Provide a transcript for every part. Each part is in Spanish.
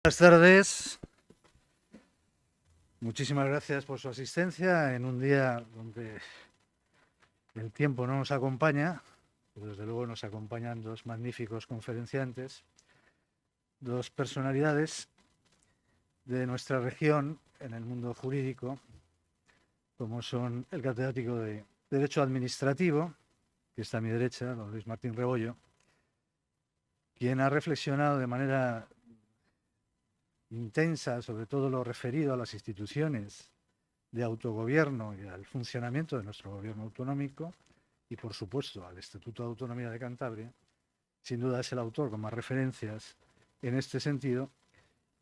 Buenas tardes. Muchísimas gracias por su asistencia en un día donde el tiempo no nos acompaña, pero desde luego nos acompañan dos magníficos conferenciantes, dos personalidades de nuestra región en el mundo jurídico, como son el catedrático de Derecho Administrativo, que está a mi derecha, don Luis Martín Rebollo, quien ha reflexionado de manera intensa sobre todo lo referido a las instituciones de autogobierno y al funcionamiento de nuestro gobierno autonómico y, por supuesto, al Estatuto de Autonomía de Cantabria. Sin duda es el autor con más referencias en este sentido.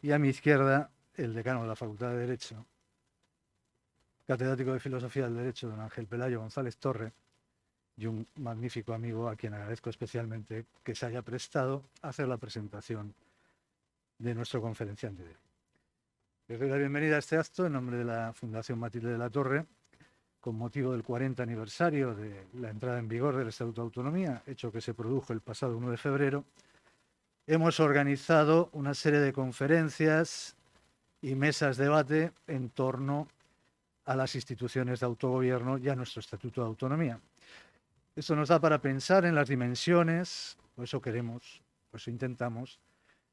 Y a mi izquierda, el decano de la Facultad de Derecho, catedrático de Filosofía del Derecho, don Ángel Pelayo González Torre, y un magnífico amigo a quien agradezco especialmente que se haya prestado a hacer la presentación de nuestro conferenciante de hoy. Les doy la bienvenida a este acto en nombre de la Fundación Matilde de la Torre, con motivo del 40 aniversario de la entrada en vigor del Estatuto de Autonomía, hecho que se produjo el pasado 1 de febrero. Hemos organizado una serie de conferencias y mesas de debate en torno a las instituciones de autogobierno y a nuestro Estatuto de Autonomía. Esto nos da para pensar en las dimensiones, por eso queremos, por eso intentamos,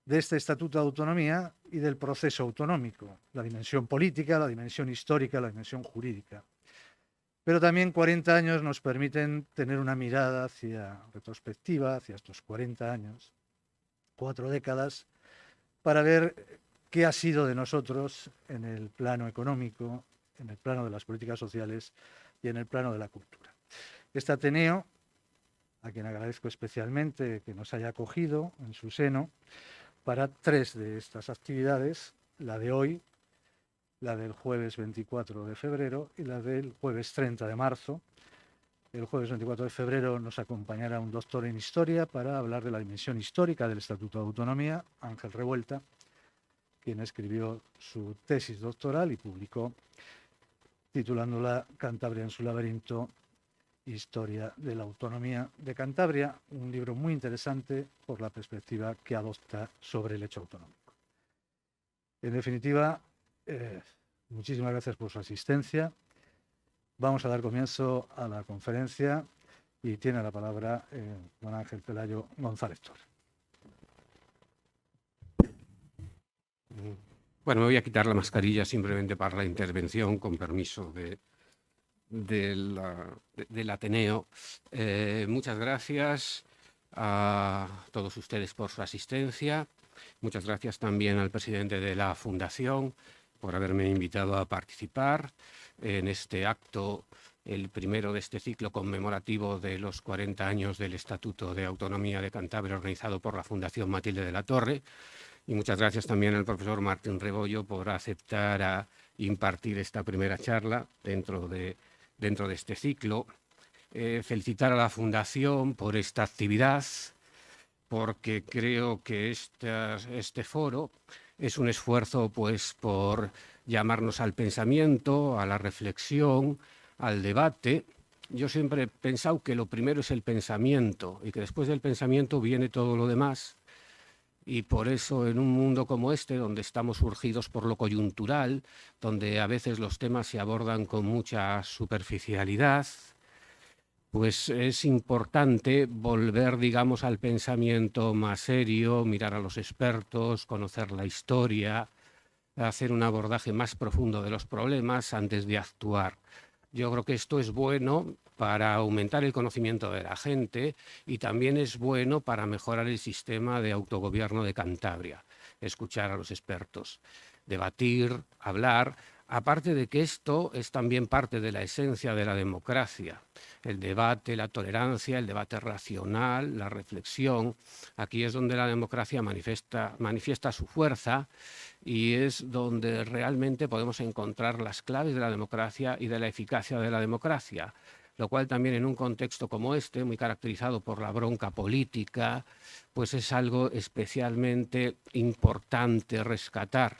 de este Estatuto de Autonomía y del proceso autonómico, la dimensión política, la dimensión histórica, la dimensión jurídica. Pero también 40 años nos permiten tener una mirada hacia retrospectiva, hacia estos 40 años, 4 décadas, para ver qué ha sido de nosotros en el plano económico, en el plano de las políticas sociales y en el plano de la cultura. Este Ateneo, a quien agradezco especialmente que nos haya acogido en su seno, para 3 de estas actividades, la de hoy, la del jueves 24 de febrero y la del jueves 30 de marzo. El jueves 24 de febrero nos acompañará un doctor en Historia para hablar de la dimensión histórica del Estatuto de Autonomía, Ángel Revuelta, quien escribió su tesis doctoral y publicó, titulándola Cantabria en su laberinto, Historia de la Autonomía de Cantabria, un libro muy interesante por la perspectiva que adopta sobre el hecho autonómico. En definitiva, muchísimas gracias por su asistencia. Vamos a dar comienzo a la conferencia y tiene la palabra don Ángel Pelayo González Torre. Bueno, me voy a quitar la mascarilla simplemente para la intervención, con permiso del Ateneo. Muchas gracias a todos ustedes por su asistencia. Muchas gracias también al presidente de la Fundación por haberme invitado a participar en este acto, el primero de este ciclo conmemorativo de los 40 años del Estatuto de Autonomía de Cantabria, organizado por la Fundación Matilde de la Torre. Y muchas gracias también al profesor Martín Rebollo por aceptar a impartir esta primera charla dentro de este ciclo. Felicitar a la Fundación por esta actividad, porque creo que este foro es un esfuerzo pues, por llamarnos al pensamiento, a la reflexión, al debate. Yo siempre he pensado que lo primero es el pensamiento y que después del pensamiento viene todo lo demás. Y por eso en un mundo como este, donde estamos urgidos por lo coyuntural, donde a veces los temas se abordan con mucha superficialidad, pues es importante volver, digamos, al pensamiento más serio, mirar a los expertos, conocer la historia, hacer un abordaje más profundo de los problemas antes de actuar. Yo creo que esto es bueno para aumentar el conocimiento de la gente y también es bueno para mejorar el sistema de autogobierno de Cantabria, escuchar a los expertos, debatir, hablar, aparte de que esto es también parte de la esencia de la democracia, el debate, la tolerancia, el debate racional, la reflexión. Aquí es donde la democracia manifiesta su fuerza y es donde realmente podemos encontrar las claves de la democracia y de la eficacia de la democracia, lo cual también en un contexto como este, muy caracterizado por la bronca política, pues es algo especialmente importante rescatar.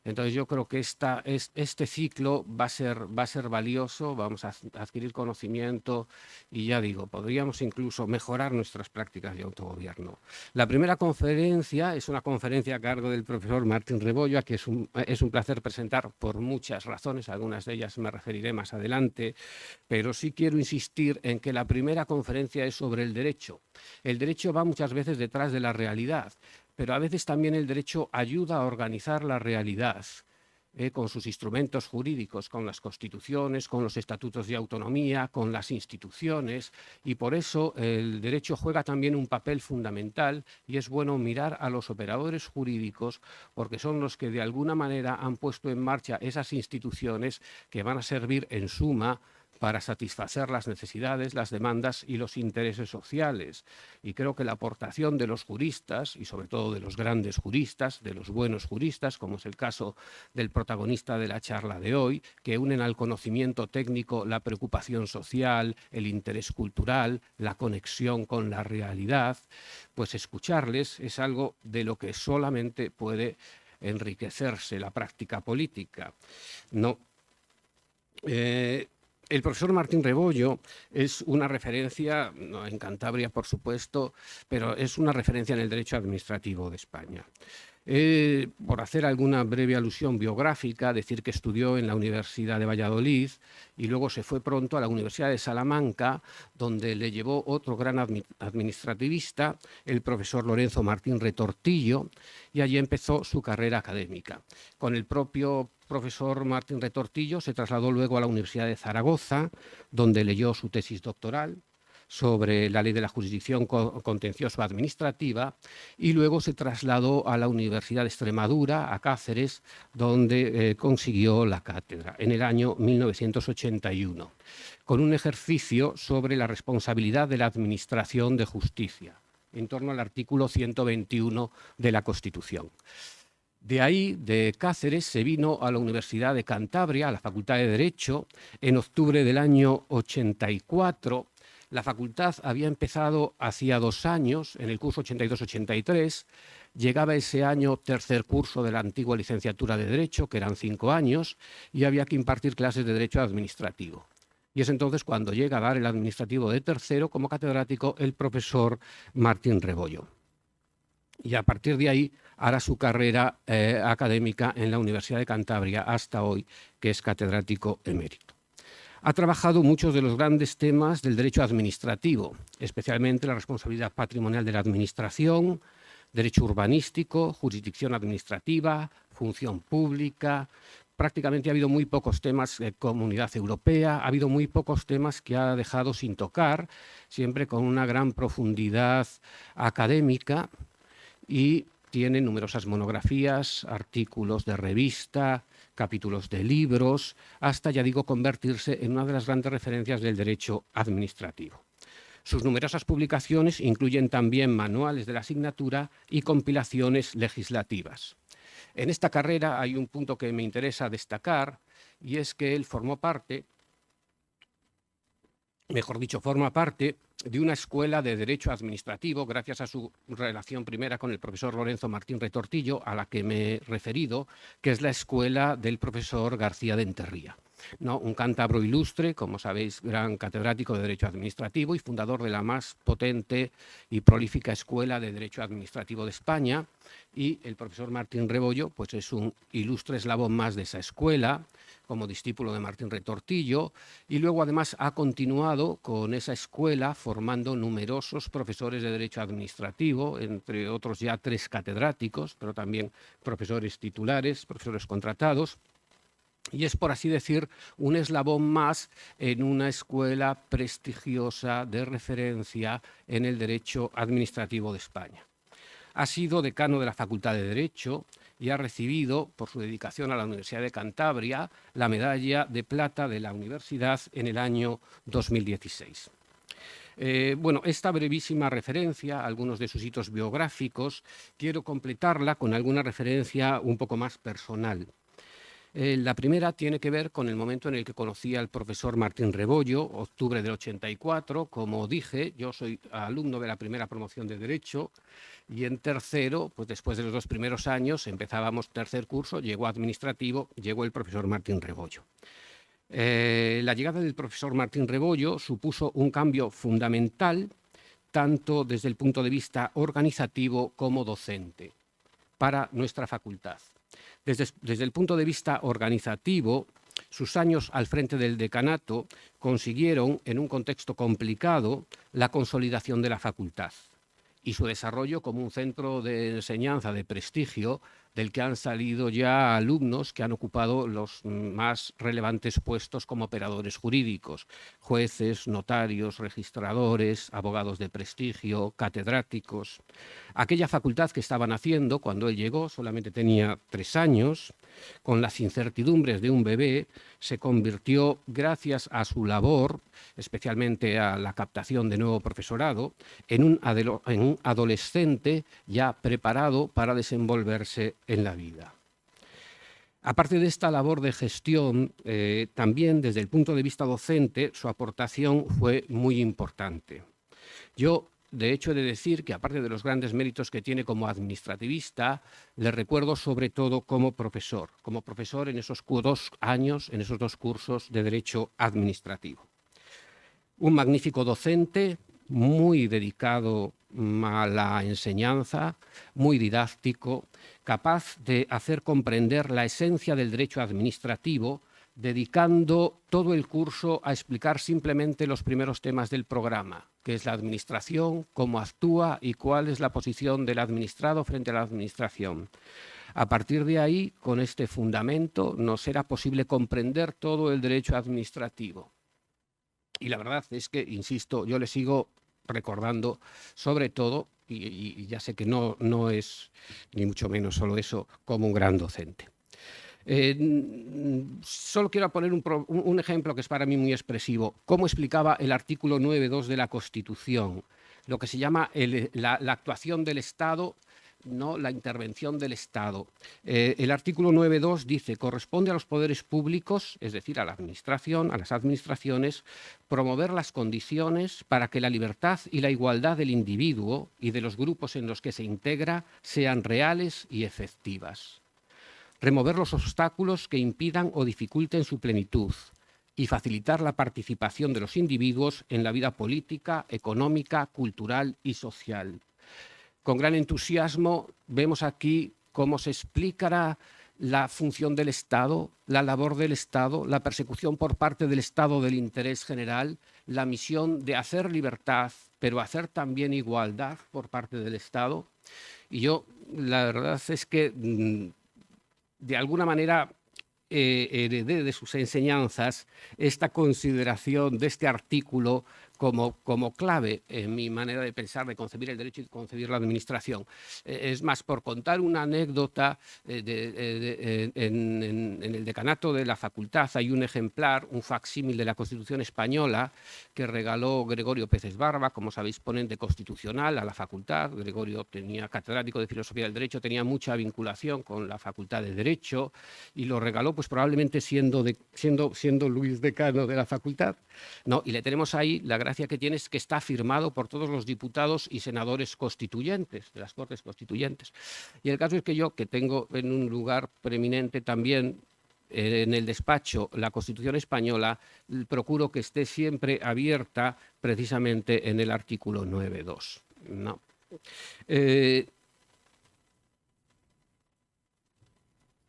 Entonces yo creo que este ciclo va a ser valioso, vamos a adquirir conocimiento y ya digo, podríamos incluso mejorar nuestras prácticas de autogobierno. La primera conferencia es una conferencia a cargo del profesor Martín Rebollo, a que es un placer presentar por muchas razones, algunas de ellas me referiré más adelante, pero sí quiero insistir en que la primera conferencia es sobre el derecho. El derecho va muchas veces detrás de la realidad, pero a veces también el derecho ayuda a organizar la realidad, con sus instrumentos jurídicos, con las constituciones, con los estatutos de autonomía, con las instituciones, y por eso el derecho juega también un papel fundamental y es bueno mirar a los operadores jurídicos porque son los que de alguna manera han puesto en marcha esas instituciones que van a servir en suma para satisfacer las necesidades, las demandas y los intereses sociales. Y creo que la aportación de los juristas, y sobre todo de los grandes juristas, de los buenos juristas, como es el caso del protagonista de la charla de hoy, que unen al conocimiento técnico la preocupación social, el interés cultural, la conexión con la realidad, pues escucharles es algo de lo que solamente puede enriquecerse la práctica política. El profesor Martín Rebollo es una referencia, no en Cantabria, por supuesto, pero es una referencia en el derecho administrativo de España. Por hacer alguna breve alusión biográfica, decir que estudió en la Universidad de Valladolid y luego se fue pronto a la Universidad de Salamanca, donde le llevó otro gran administrativista, el profesor Lorenzo Martín Retortillo, y allí empezó su carrera académica. Con el propio profesor Martín Retortillo se trasladó luego a la Universidad de Zaragoza, donde leyó su tesis doctoral sobre la ley de la jurisdicción contencioso administrativa, y luego se trasladó a la Universidad de Extremadura, a Cáceres, donde consiguió la cátedra en el año 1981, con un ejercicio sobre la responsabilidad de la Administración de Justicia, en torno al artículo 121 de la Constitución. De ahí, de Cáceres, se vino a la Universidad de Cantabria, a la Facultad de Derecho, en octubre del año 84. La facultad había empezado hacía 2 años, en el curso 82-83, llegaba ese año tercer curso de la antigua licenciatura de Derecho, que eran 5 años, y había que impartir clases de Derecho Administrativo. Y es entonces cuando llega a dar el administrativo de tercero como catedrático el profesor Martín Rebollo. Y a partir de ahí hará su carrera académica en la Universidad de Cantabria hasta hoy, que es catedrático emérito. Ha trabajado muchos de los grandes temas del derecho administrativo, especialmente la responsabilidad patrimonial de la administración, derecho urbanístico, jurisdicción administrativa, función pública. Prácticamente ha habido muy pocos temas de Comunidad Europea, ha habido muy pocos temas que ha dejado sin tocar, siempre con una gran profundidad académica, y tiene numerosas monografías, artículos de revista, capítulos de libros, hasta, ya digo, convertirse en una de las grandes referencias del derecho administrativo. Sus numerosas publicaciones incluyen también manuales de la asignatura y compilaciones legislativas. En esta carrera hay un punto que me interesa destacar, y es que él forma parte de una escuela de Derecho Administrativo, gracias a su relación primera con el profesor Lorenzo Martín Retortillo, a la que me he referido, que es la escuela del profesor García de Enterría. ¿No? Un cántabro ilustre, como sabéis, gran catedrático de Derecho Administrativo y fundador de la más potente y prolífica escuela de Derecho Administrativo de España. Y el profesor Martín Rebollo pues es un ilustre eslabón más de esa escuela, como discípulo de Martín Retortillo, y luego además ha continuado con esa escuela formando numerosos profesores de Derecho Administrativo, entre otros ya 3 catedráticos, pero también profesores titulares, profesores contratados. Y es, por así decir, un eslabón más en una escuela prestigiosa de referencia en el derecho administrativo de España. Ha sido decano de la Facultad de Derecho y ha recibido, por su dedicación a la Universidad de Cantabria, la medalla de plata de la universidad en el año 2016. Bueno, esta brevísima referencia a algunos de sus hitos biográficos, quiero completarla con alguna referencia un poco más personal. La primera tiene que ver con el momento en el que conocí al profesor Martín Rebollo, octubre del 84. Como dije, yo soy alumno de la primera promoción de Derecho y en tercero, pues después de los 2 primeros años, empezábamos tercer curso, llegó administrativo, llegó el profesor Martín Rebollo. La llegada del profesor Martín Rebollo supuso un cambio fundamental, tanto desde el punto de vista organizativo como docente, para nuestra facultad. Desde el punto de vista organizativo, sus años al frente del decanato consiguieron, en un contexto complicado, la consolidación de la facultad y su desarrollo como un centro de enseñanza de prestigio del que han salido ya alumnos que han ocupado los más relevantes puestos como operadores jurídicos, jueces, notarios, registradores, abogados de prestigio, catedráticos. Aquella facultad que estaban haciendo cuando él llegó solamente tenía 3 años, con las incertidumbres de un bebé, se convirtió, gracias a su labor, especialmente a la captación de nuevo profesorado, en un adolescente ya preparado para desenvolverse en la vida. Aparte de esta labor de gestión, también desde el punto de vista docente, su aportación fue muy importante. Yo, de hecho, he de decir que, aparte de los grandes méritos que tiene como administrativista, le recuerdo sobre todo como profesor en esos 2 años, en esos 2 cursos de Derecho Administrativo. Un magnífico docente, muy dedicado a la enseñanza, muy didáctico, capaz de hacer comprender la esencia del derecho administrativo, dedicando todo el curso a explicar simplemente los primeros temas del programa, que es la administración, cómo actúa y cuál es la posición del administrado frente a la administración. A partir de ahí, con este fundamento, nos era posible comprender todo el derecho administrativo. Y la verdad es que, insisto, yo le sigo recordando sobre todo, y ya sé que no es ni mucho menos solo eso, como un gran docente. Solo quiero poner un ejemplo que es para mí muy expresivo. Cómo explicaba el artículo 9.2 de la Constitución, lo que se llama la actuación del Estado, no la intervención del Estado. El artículo 9.2 dice: corresponde a los poderes públicos, es decir, a la administración, a las administraciones, promover las condiciones para que la libertad y la igualdad del individuo y de los grupos en los que se integra sean reales y efectivas. Remover los obstáculos que impidan o dificulten su plenitud y facilitar la participación de los individuos en la vida política, económica, cultural y social. Con gran entusiasmo vemos aquí cómo se explicará la función del Estado, la labor del Estado, la persecución por parte del Estado del interés general, la misión de hacer libertad, pero hacer también igualdad por parte del Estado. Y yo, la verdad es que, de alguna manera, heredé de sus enseñanzas esta consideración de este artículo como clave en mi manera de pensar, de concebir el derecho y de concebir la administración. Es más, por contar una anécdota, en el decanato de la facultad hay un ejemplar, un facsímil de la Constitución española que regaló Gregorio Peces Barba, como sabéis, ponente constitucional a la facultad. Gregorio tenía catedrático de Filosofía del Derecho, tenía mucha vinculación con la Facultad de Derecho y lo regaló pues probablemente siendo Luis decano de la facultad. No, y le tenemos ahí, la gracia que tiene es que está firmado por todos los diputados y senadores constituyentes, de las Cortes Constituyentes. Y el caso es que yo, que tengo en un lugar preeminente también en el despacho la Constitución española, procuro que esté siempre abierta precisamente en el artículo 9.2. ¿No?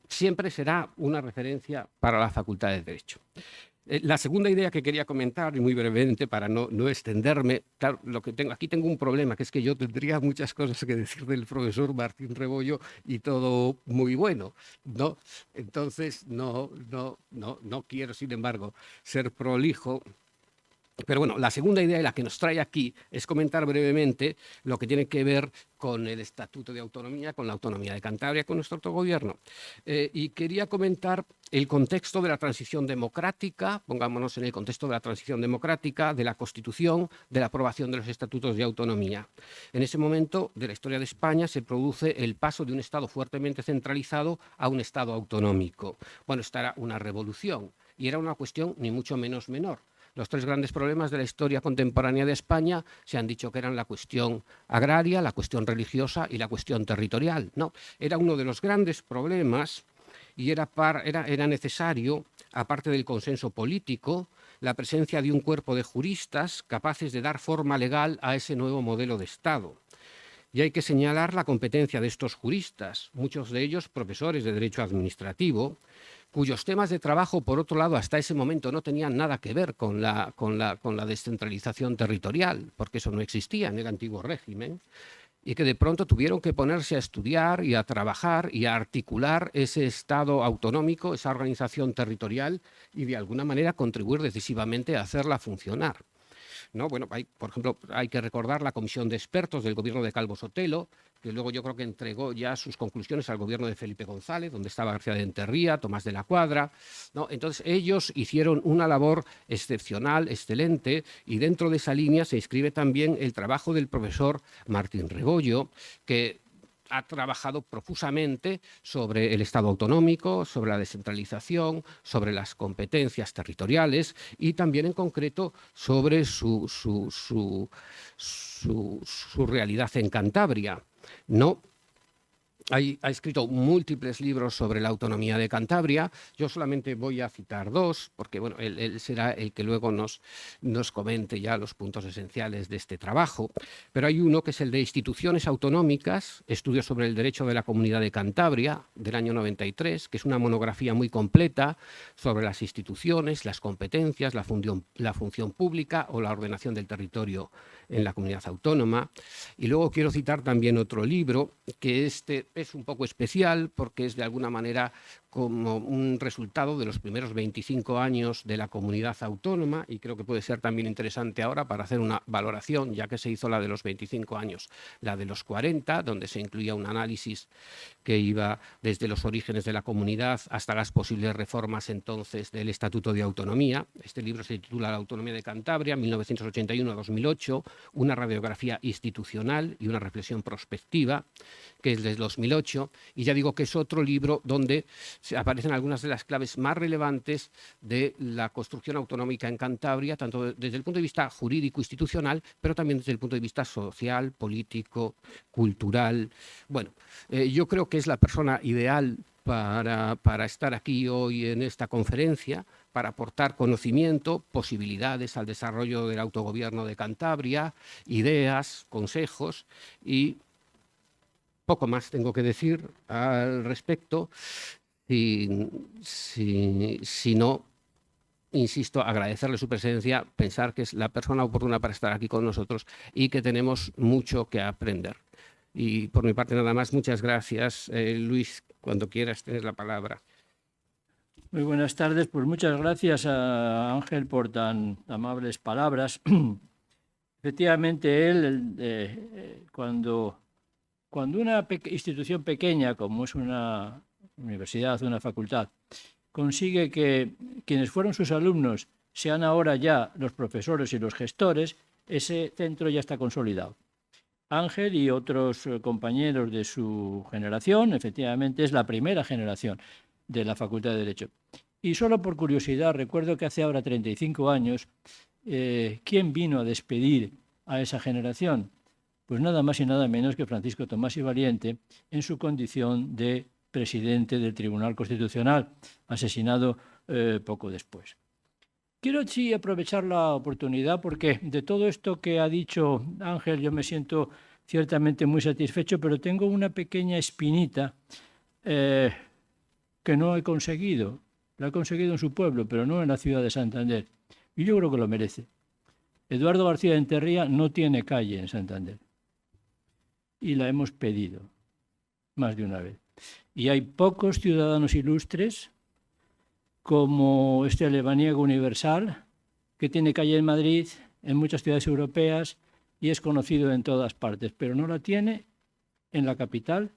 Siempre será una referencia para la Facultad de Derecho. La segunda idea que quería comentar, y muy brevemente para no extenderme, claro, aquí tengo un problema, que es que yo tendría muchas cosas que decir del profesor Martín Rebollo y todo muy bueno, ¿no? Entonces, no quiero, sin embargo, ser prolijo Pero bueno, la segunda idea y la que nos trae aquí es comentar brevemente lo que tiene que ver con el Estatuto de Autonomía, con la autonomía de Cantabria, con nuestro autogobierno. Y quería comentar el contexto de la transición democrática, pongámonos en el contexto de la transición democrática, de la Constitución, de la aprobación de los Estatutos de Autonomía. En ese momento de la historia de España se produce el paso de un Estado fuertemente centralizado a un Estado autonómico. Bueno, esta era una revolución y era una cuestión ni mucho menos menor. Los tres grandes problemas de la historia contemporánea de España se han dicho que eran la cuestión agraria, la cuestión religiosa y la cuestión territorial. No, era uno de los grandes problemas y era necesario, aparte del consenso político, la presencia de un cuerpo de juristas capaces de dar forma legal a ese nuevo modelo de Estado. Y hay que señalar la competencia de estos juristas, muchos de ellos profesores de Derecho Administrativo, cuyos temas de trabajo, por otro lado, hasta ese momento no tenían nada que ver con la descentralización territorial, porque eso no existía en el antiguo régimen, y que de pronto tuvieron que ponerse a estudiar y a trabajar y a articular ese Estado autonómico, esa organización territorial, y de alguna manera contribuir decisivamente a hacerla funcionar. ¿No? Bueno, por ejemplo, hay que recordar la comisión de expertos del gobierno de Calvo Sotelo, que luego yo creo que entregó ya sus conclusiones al gobierno de Felipe González, donde estaba García de Enterría, Tomás de la Cuadra, ¿no? Entonces ellos hicieron una labor excepcional, excelente, y dentro de esa línea se inscribe también el trabajo del profesor Martín Rebollo, que ha trabajado profusamente sobre el Estado autonómico, sobre la descentralización, sobre las competencias territoriales y también en concreto sobre su realidad en Cantabria. No, ha escrito múltiples libros sobre la autonomía de Cantabria. Yo solamente voy a citar dos, porque bueno, él será el que luego nos comente ya los puntos esenciales de este trabajo. Pero hay uno que es el de Instituciones Autonómicas, Estudios sobre el Derecho de la Comunidad de Cantabria, del año 93, que es una monografía muy completa sobre las instituciones, las competencias, la función pública o la ordenación del territorio en la comunidad autónoma. Y luego quiero citar también otro libro, que este es un poco especial porque es de alguna manera como un resultado de los primeros 25 años de la comunidad autónoma, y creo que puede ser también interesante ahora para hacer una valoración, ya que se hizo la de los 25 años, la de los 40, donde se incluía un análisis que iba desde los orígenes de la comunidad hasta las posibles reformas entonces del Estatuto de Autonomía. Este libro se titula La autonomía de Cantabria, 1981-2008, una radiografía institucional y una reflexión prospectiva, que es del 2008, y ya digo que es otro libro donde aparecen algunas de las claves más relevantes de la construcción autonómica en Cantabria, tanto desde el punto de vista jurídico-institucional, pero también desde el punto de vista social, político, cultural. Bueno, yo creo que es la persona ideal para estar aquí hoy en esta conferencia, para aportar conocimiento, posibilidades al desarrollo del autogobierno de Cantabria, ideas, consejos, y poco más tengo que decir al respecto. Si no, insisto, agradecerle su presencia, pensar que es la persona oportuna para estar aquí con nosotros y que tenemos mucho que aprender. Y por mi parte nada más, muchas gracias. Luis, cuando quieras tener la palabra. Muy buenas tardes, pues muchas gracias a Ángel por tan amables palabras. Efectivamente, él, cuando una institución pequeña, como es una universidad, una facultad, consigue que quienes fueron sus alumnos sean ahora ya los profesores y los gestores, ese centro ya está consolidado. Ángel y otros compañeros de su generación, efectivamente, es la primera generación de la Facultad de Derecho. Y solo por curiosidad, recuerdo que hace ahora 35 años, ¿quién vino a despedir a esa generación? Pues nada más y nada menos que Francisco Tomás y Valiente, en su condición de presidente del Tribunal Constitucional, asesinado poco después. Quiero sí aprovechar la oportunidad porque de todo esto que ha dicho Ángel yo me siento ciertamente muy satisfecho, pero tengo una pequeña espinita que no he conseguido. La he conseguido en su pueblo, pero no en la ciudad de Santander. Y yo creo que lo merece. Eduardo García de Enterría no tiene calle en Santander. Y la hemos pedido más de una vez. Y hay pocos ciudadanos ilustres como este lebaniego universal que tiene calle en Madrid, en muchas ciudades europeas, y es conocido en todas partes, pero no la tiene en la capital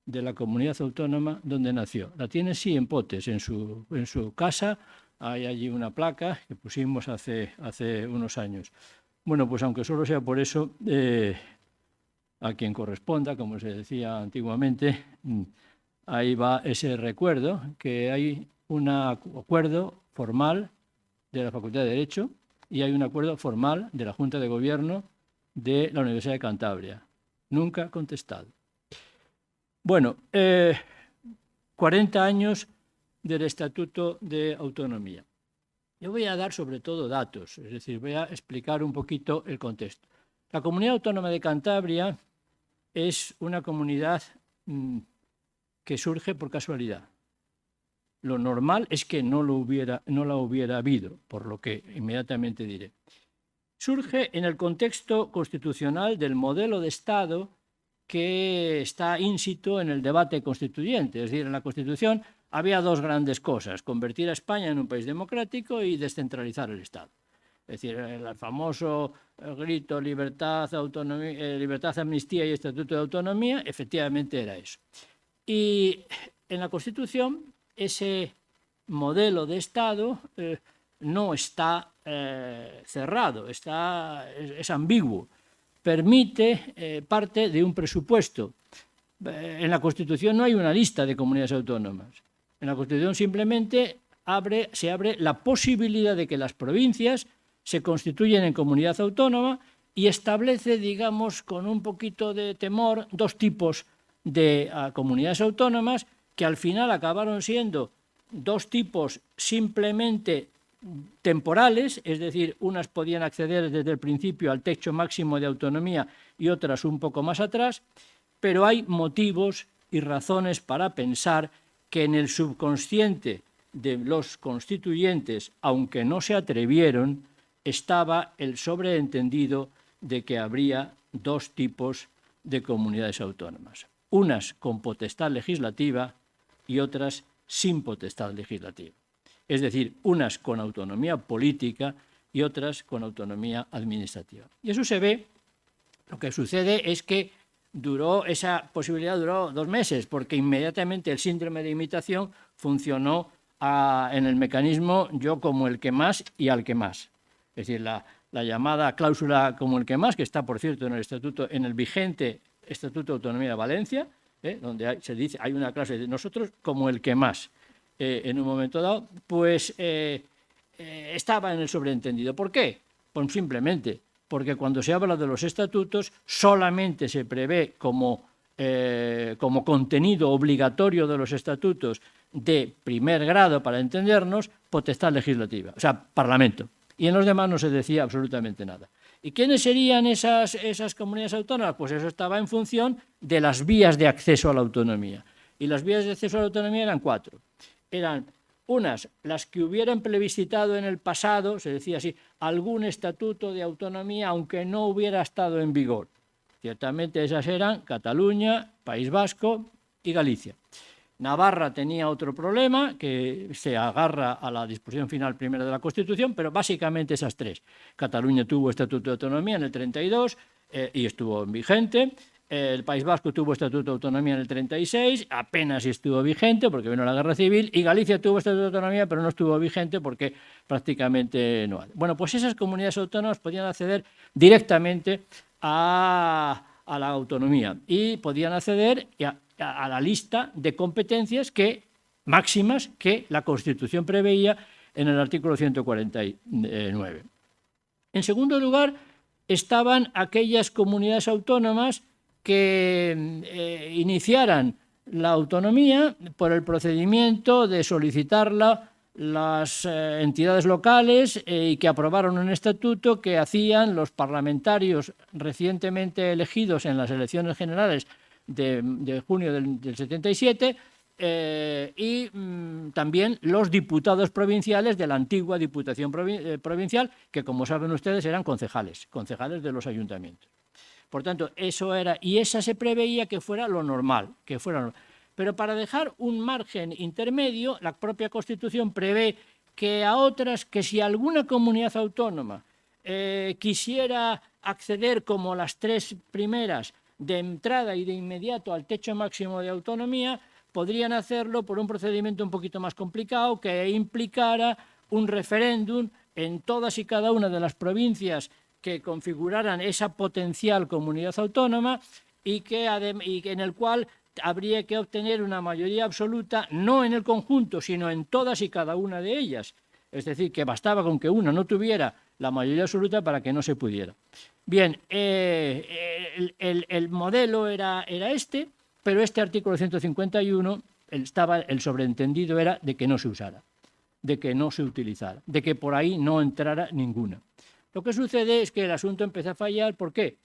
de la comunidad autónoma donde nació. La tiene sí en Potes, en su casa. Hay allí una placa que pusimos hace unos años. Bueno, pues aunque solo sea por eso, a quien corresponda, como se decía antiguamente, ahí va ese recuerdo, que hay un acuerdo formal de la Facultad de Derecho y hay un acuerdo formal de la Junta de Gobierno de la Universidad de Cantabria. Nunca contestado. Bueno, 40 años del Estatuto de Autonomía. Yo voy a dar sobre todo datos, es decir, voy a explicar un poquito el contexto. La Comunidad Autónoma de Cantabria es una comunidad que surge por casualidad. Lo normal es que no la hubiera habido, por lo que inmediatamente diré. Surge en el contexto constitucional del modelo de Estado que está ínsito en el debate constituyente. Es decir, en la Constitución había dos grandes cosas: convertir a España en un país democrático y descentralizar el Estado. Es decir, el famoso grito libertad, autonomía, libertad, amnistía y estatuto de autonomía, efectivamente era eso. Y en la Constitución ese modelo de Estado no está cerrado, es ambiguo. Permite parte de un presupuesto. En la Constitución no hay una lista de comunidades autónomas. En la Constitución simplemente se abre la posibilidad de que las provincias se constituyen en comunidad autónoma y establece, digamos, con un poquito de temor, dos tipos de comunidades autónomas que al final acabaron siendo dos tipos simplemente temporales, es decir, unas podían acceder desde el principio al techo máximo de autonomía y otras un poco más atrás, pero hay motivos y razones para pensar que en el subconsciente de los constituyentes, aunque no se atrevieron, estaba el sobreentendido de que habría dos tipos de comunidades autónomas, unas con potestad legislativa y otras sin potestad legislativa. Es decir, unas con autonomía política y otras con autonomía administrativa. Y eso se ve, lo que sucede es que esa posibilidad duró 2 meses, porque inmediatamente el síndrome de imitación funcionó en el mecanismo yo como el que más y al que más. Es decir, la llamada cláusula como el que más, que está, por cierto, en el vigente Estatuto de Autonomía de Valencia, donde se dice, hay una cláusula de nosotros como el que más. En un momento dado, pues estaba en el sobreentendido. ¿Por qué? Pues simplemente porque cuando se habla de los estatutos solamente se prevé como contenido obligatorio de los estatutos de primer grado, para entendernos, potestad legislativa, o sea, Parlamento. Y en los demás no se decía absolutamente nada. ¿Y quiénes serían esas comunidades autónomas? Pues eso estaba en función de las vías de acceso a la autonomía. Y las vías de acceso a la autonomía eran 4. Eran unas, las que hubieran plebiscitado en el pasado, se decía así, algún estatuto de autonomía, aunque no hubiera estado en vigor. Ciertamente esas eran Cataluña, País Vasco y Galicia. Navarra tenía otro problema, que se agarra a la disposición final primera de la Constitución, pero básicamente esas 3. Cataluña tuvo estatuto de autonomía en el 32 y estuvo vigente. El País Vasco tuvo estatuto de autonomía en el 36, apenas estuvo vigente porque vino la Guerra Civil, y Galicia tuvo estatuto de autonomía, pero no estuvo vigente porque prácticamente no. Bueno, pues esas comunidades autónomas podían acceder directamente a la autonomía y podían acceder a la lista de competencias máximas que la Constitución preveía en el artículo 149. En segundo lugar, estaban aquellas comunidades autónomas que iniciaran la autonomía por el procedimiento de solicitarla las entidades locales y que aprobaron un estatuto que hacían los parlamentarios recientemente elegidos en las elecciones generales de junio del 77 y también los diputados provinciales de la antigua Diputación Provincial, que, como saben ustedes, eran concejales de los ayuntamientos. Por tanto, eso era, y esa se preveía que fuera lo normal, Pero para dejar un margen intermedio, la propia Constitución prevé que a otras, que si alguna comunidad autónoma quisiera acceder como las 3 primeras de entrada y de inmediato al techo máximo de autonomía, podrían hacerlo por un procedimiento un poquito más complicado que implicara un referéndum en todas y cada una de las provincias que configuraran esa potencial comunidad autónoma y en el cual habría que obtener una mayoría absoluta, no en el conjunto, sino en todas y cada una de ellas. Es decir, que bastaba con que una no tuviera la mayoría absoluta para que no se pudiera. Bien, el modelo era este, pero este artículo 151, el sobreentendido era de que no se usara, de que no se utilizara, de que por ahí no entrara ninguna. Lo que sucede es que el asunto empezó a fallar. ¿Por qué?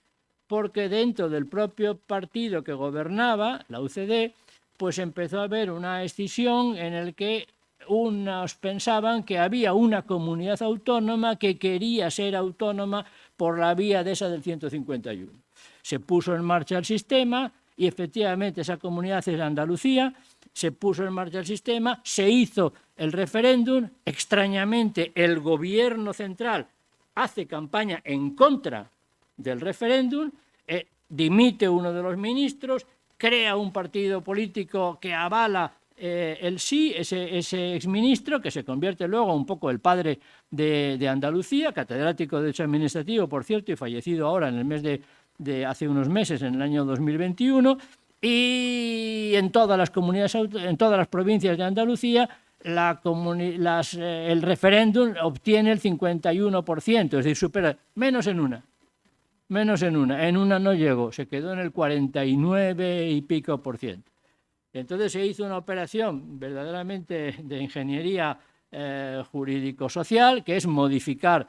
Porque dentro del propio partido que gobernaba, la UCD, pues empezó a haber una escisión en el que unos pensaban que había una comunidad autónoma que quería ser autónoma por la vía de esa del 151. Se puso en marcha el sistema y efectivamente esa comunidad es Andalucía, se puso en marcha el sistema, se hizo el referéndum, extrañamente el gobierno central hace campaña en contra del referéndum, dimite uno de los ministros, crea un partido político que avala el sí, ese exministro, que se convierte luego un poco el padre de Andalucía, catedrático de Derecho Administrativo, por cierto, y fallecido ahora en el mes de hace unos meses, en el año 2021, y en todas las comunidades, en todas las provincias de Andalucía, el referéndum obtiene el 51%, es decir, supera, menos en una, en una no llegó, se quedó en el 49 y pico %. Entonces se hizo una operación verdaderamente de ingeniería jurídico-social, que es modificar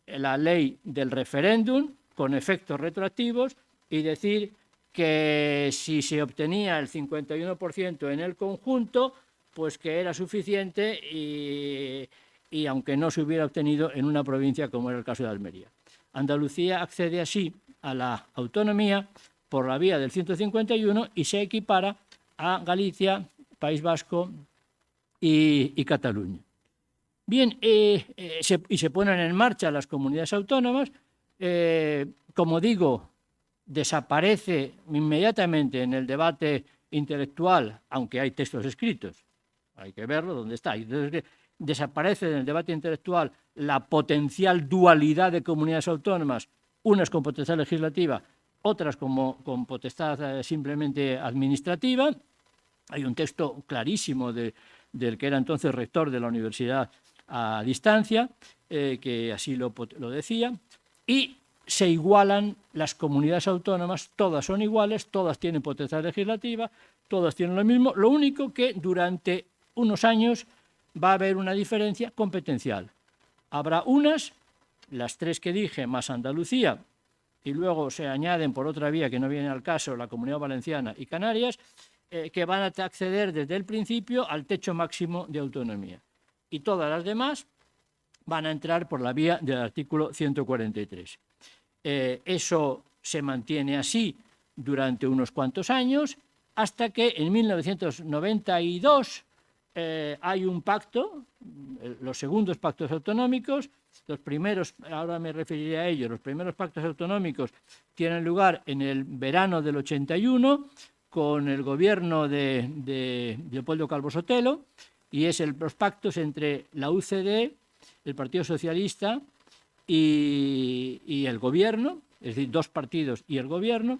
la ley del referéndum con efectos retroactivos y decir que si se obtenía el 51% en el conjunto, pues que era suficiente y aunque no se hubiera obtenido en una provincia como era el caso de Almería. Andalucía accede así a la autonomía por la vía del 151 y se equipara a Galicia, País Vasco y Cataluña. Bien, y se ponen en marcha las comunidades autónomas. Como digo, desaparece inmediatamente en el debate intelectual, aunque hay textos escritos, hay que verlo dónde está. Entonces, desaparece en el debate intelectual la potencial dualidad de comunidades autónomas, unas con potestad legislativa, otras con potestad simplemente administrativa. Hay un texto clarísimo del que era entonces rector de la Universidad a Distancia, que así lo decía, y se igualan las comunidades autónomas, todas son iguales, todas tienen potestad legislativa, todas tienen lo mismo, lo único que durante unos años va a haber una diferencia competencial. Habrá unas, las 3 que dije, más Andalucía, y luego se añaden por otra vía que no viene al caso la Comunidad Valenciana y Canarias, que van a acceder desde el principio al techo máximo de autonomía. Y todas las demás van a entrar por la vía del artículo 143. Eso se mantiene así durante unos cuantos años, hasta que en 1992 hay un pacto, los segundos pactos autonómicos. Los primeros, ahora me referiré a ellos, los primeros pactos autonómicos tienen lugar en el verano del 81 con el gobierno de Leopoldo Calvo Sotelo, y es los pactos entre la UCD, el Partido Socialista y el gobierno, es decir, 2 partidos y el gobierno,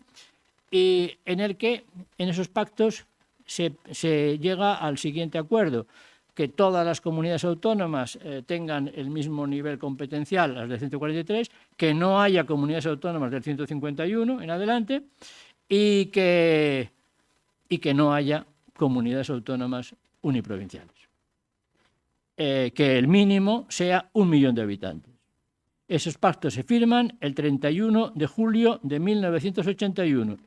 y en el que en esos pactos se llega al siguiente acuerdo: que todas las comunidades autónomas tengan el mismo nivel competencial, las del 143, que no haya comunidades autónomas del 151 en adelante y que no haya comunidades autónomas uniprovinciales. Que el mínimo sea 1 millón de habitantes. Esos pactos se firman el 31 de julio de 1981.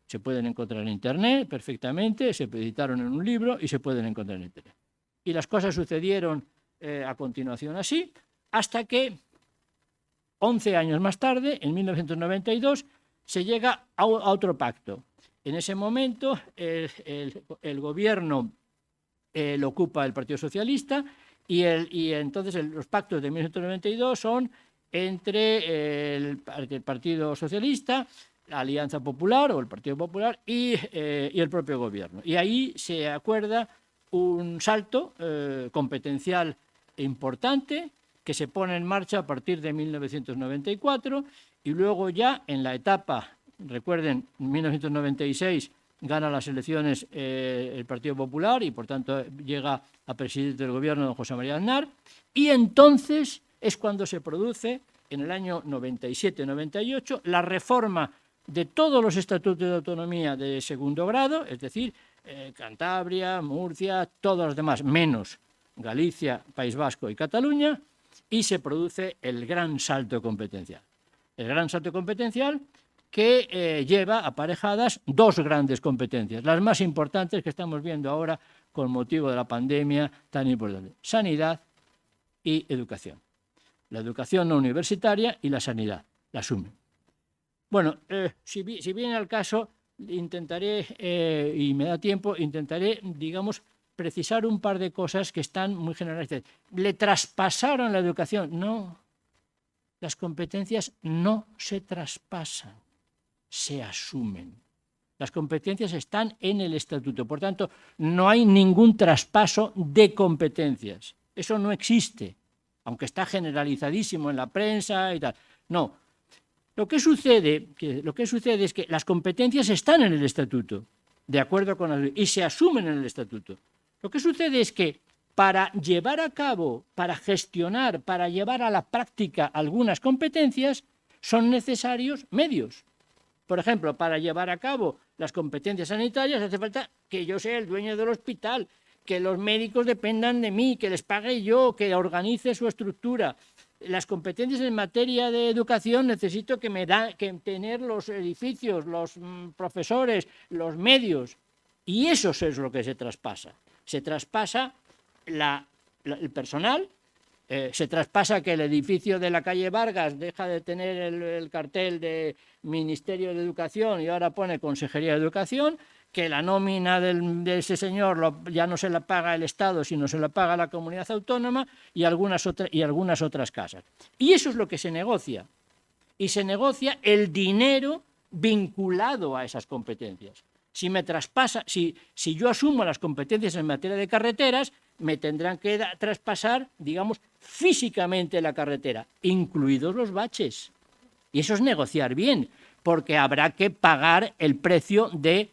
Se pueden encontrar en Internet perfectamente, se editaron en un libro y se pueden encontrar en Internet. Y las cosas sucedieron a continuación así, hasta que 11 años más tarde, en 1992, se llega a otro pacto. En ese momento el gobierno lo ocupa el Partido Socialista Y entonces los pactos de 1992 son entre el Partido Socialista, la Alianza Popular o el Partido Popular y el propio gobierno. Y ahí se acuerda un salto competencial importante que se pone en marcha a partir de 1994 y luego ya en la etapa, recuerden, en 1996 gana las elecciones el Partido Popular y por tanto llega a presidente del gobierno don José María Aznar, y entonces es cuando se produce en el año 97-98 la reforma de todos los estatutos de autonomía de segundo grado, es decir, Cantabria, Murcia, todos los demás, menos Galicia, País Vasco y Cataluña, y se produce el gran salto competencial. El gran salto competencial que lleva aparejadas dos grandes competencias, las más importantes que estamos viendo ahora con motivo de la pandemia tan importante: sanidad y educación. La educación no universitaria y la sanidad la asumen. Bueno, si viene al caso, intentaré, y me da tiempo, intentaré, digamos, precisar un par de cosas que están muy generalizadas. ¿Le traspasaron la educación? No. Las competencias no se traspasan, se asumen. Las competencias están en el estatuto. Por tanto, no hay ningún traspaso de competencias. Eso no existe, aunque está generalizadísimo en la prensa y tal. No. Lo que sucede es que las competencias están en el estatuto, de acuerdo con las, y se asumen en el estatuto. Lo que sucede es que para llevar a cabo, para gestionar, para llevar a la práctica algunas competencias, son necesarios medios. Por ejemplo, para llevar a cabo las competencias sanitarias hace falta que yo sea el dueño del hospital, que los médicos dependan de mí, que les pague yo, que organice su estructura. Las competencias en materia de educación necesito que tener los edificios, los profesores, los medios. Y eso es lo que se traspasa. Se traspasa el personal, se traspasa que el edificio de la calle Vargas deja de tener el cartel de Ministerio de Educación y ahora pone Consejería de Educación, que la nómina de ese señor ya no se la paga el Estado, sino se la paga la comunidad autónoma y algunas otras casas. Y eso es lo que se negocia. Y se negocia el dinero vinculado a esas competencias. Si me traspasa, si yo asumo las competencias en materia de carreteras, me tendrán que traspasar, digamos, físicamente la carretera, incluidos los baches. Y eso es negociar bien, porque habrá que pagar el precio de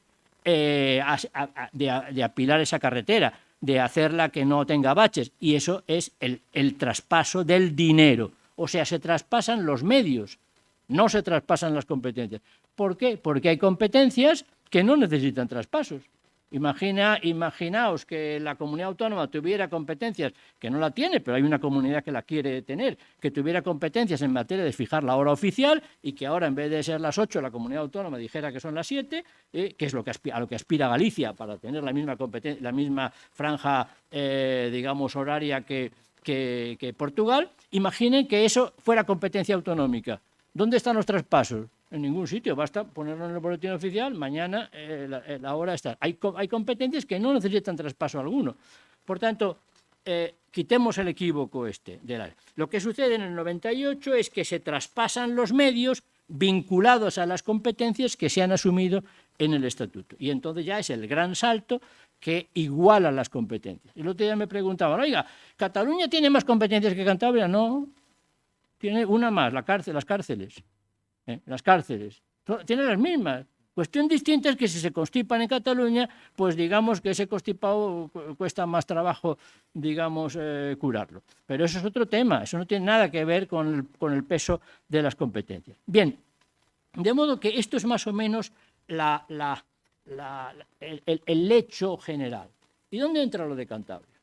apilar esa carretera, de hacerla que no tenga baches, y eso es el traspaso del dinero. O sea, se traspasan los medios, no se traspasan las competencias. ¿Por qué? Porque hay competencias que no necesitan traspasos. Imaginaos que la comunidad autónoma tuviera competencias, que no la tiene, pero hay una comunidad que la quiere tener, que tuviera competencias en materia de fijar la hora oficial y que ahora en vez de ser las 8 la comunidad autónoma dijera que son las 7, que es a lo que aspira Galicia para tener la misma franja, digamos, horaria que Portugal. Imaginen que eso fuera competencia autonómica. ¿Dónde están los traspasos? En ningún sitio, basta ponerlo en el boletín oficial, mañana la hora está. Hay competencias que no necesitan traspaso alguno. Por tanto, quitemos el equívoco Lo que sucede en el 98 es que se traspasan los medios vinculados a las competencias que se han asumido en el estatuto. Y entonces ya es el gran salto que iguala las competencias. El otro día me preguntaban, oiga, ¿Cataluña tiene más competencias que Cantabria? No, tiene una más, las cárceles. Las cárceles tienen las mismas. Cuestión distinta es que si se constipan en Cataluña, pues digamos que ese constipado cuesta más trabajo, digamos, curarlo. Pero eso es otro tema, eso no tiene nada que ver con el peso de las competencias. Bien, de modo que esto es más o menos el hecho general. ¿Y dónde entra lo de Cantabria?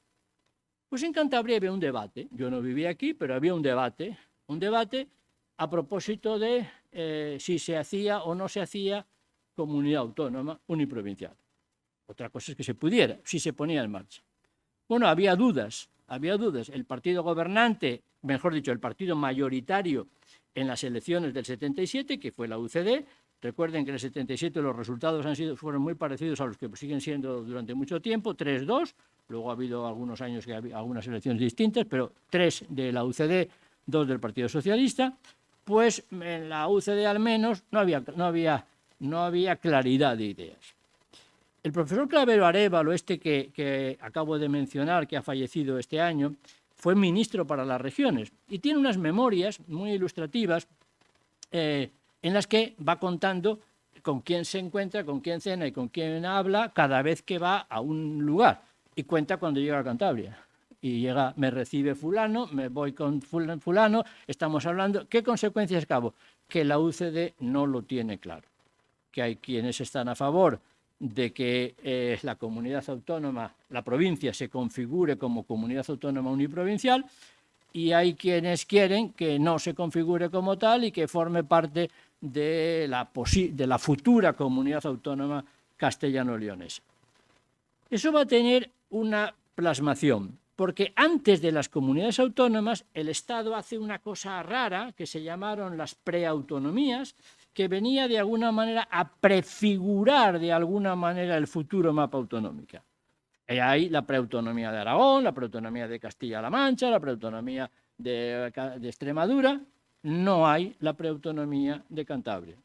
Pues en Cantabria había un debate, yo no vivía aquí, pero había un debate a propósito de si se hacía o no se hacía comunidad autónoma uniprovincial. Otra cosa es que se pudiera, si se ponía en marcha. Bueno, había dudas. El partido gobernante, mejor dicho, el partido mayoritario en las elecciones del 77, que fue la UCD, Recuerden que en el 77 los resultados fueron muy parecidos a los que siguen siendo durante mucho tiempo, 3-2. Luego ha habido algunos años que ha algunas elecciones distintas, pero 3 de la UCD, 2 del Partido Socialista. Pues en la UCD al menos no había claridad de ideas. El profesor Clavero Arévalo, que acabo de mencionar, que ha fallecido este año, fue ministro para las regiones y tiene unas memorias muy ilustrativas en las que va contando con quién se encuentra, con quién cena y con quién habla cada vez que va a un lugar. Y cuenta cuando llega a Cantabria. Y llega, me recibe fulano, me voy con fulano, estamos hablando. ¿Qué consecuencias cabo? Que la UCD no lo tiene claro. Que hay quienes están a favor de que la comunidad autónoma, la provincia, se configure como comunidad autónoma uniprovincial, y hay quienes quieren que no se configure como tal y que forme parte de la futura comunidad autónoma castellano-leonesa. Eso va a tener una plasmación, porque antes de las comunidades autónomas el Estado hace una cosa rara que se llamaron las preautonomías, que venía de alguna manera a prefigurar de alguna manera el futuro mapa autonómico. Y hay la preautonomía de Aragón, la preautonomía de Castilla-La Mancha, la preautonomía de Extremadura. No hay la preautonomía de Cantabria.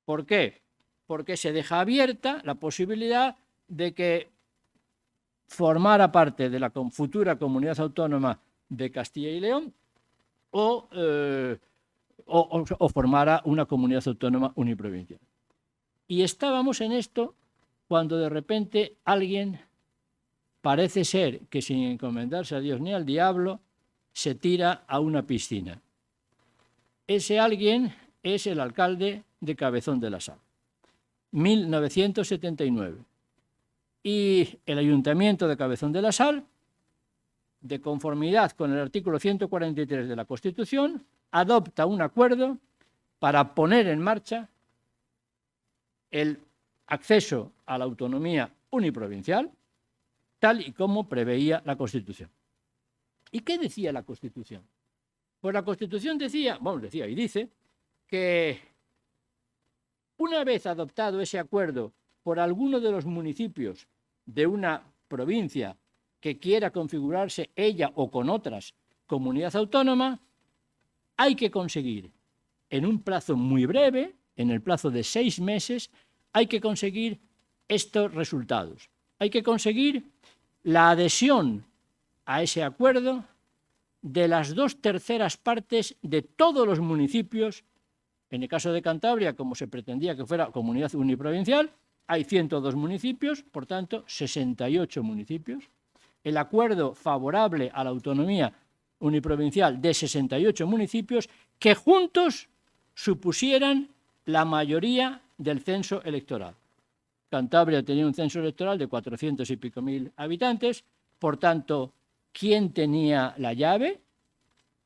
¿Por qué? Porque se deja abierta la posibilidad de que formara parte de la futura comunidad autónoma de Castilla y León o formara una comunidad autónoma uniprovincial. Y estábamos en esto cuando de repente alguien, parece ser que sin encomendarse a Dios ni al diablo, se tira a una piscina. Ese alguien es el alcalde de Cabezón de la Sal, 1979. Y el Ayuntamiento de Cabezón de la Sal, de conformidad con el artículo 143 de la Constitución, adopta un acuerdo para poner en marcha el acceso a la autonomía uniprovincial, tal y como preveía la Constitución. ¿Y qué decía la Constitución? Pues la Constitución decía y dice que una vez adoptado ese acuerdo por alguno de los municipios de una provincia que quiera configurarse ella o con otras comunidad autónoma, hay que conseguir en un plazo muy breve, en el plazo de 6 meses, hay que conseguir estos resultados. Hay que conseguir la adhesión a ese acuerdo de las 2/3 partes de todos los municipios. En el caso de Cantabria, como se pretendía que fuera comunidad uniprovincial, hay 102 municipios, por tanto, 68 municipios. El acuerdo favorable a la autonomía uniprovincial de 68 municipios que juntos supusieran la mayoría del censo electoral. Cantabria tenía un censo electoral de 400 y pico mil habitantes, por tanto, ¿quién tenía la llave?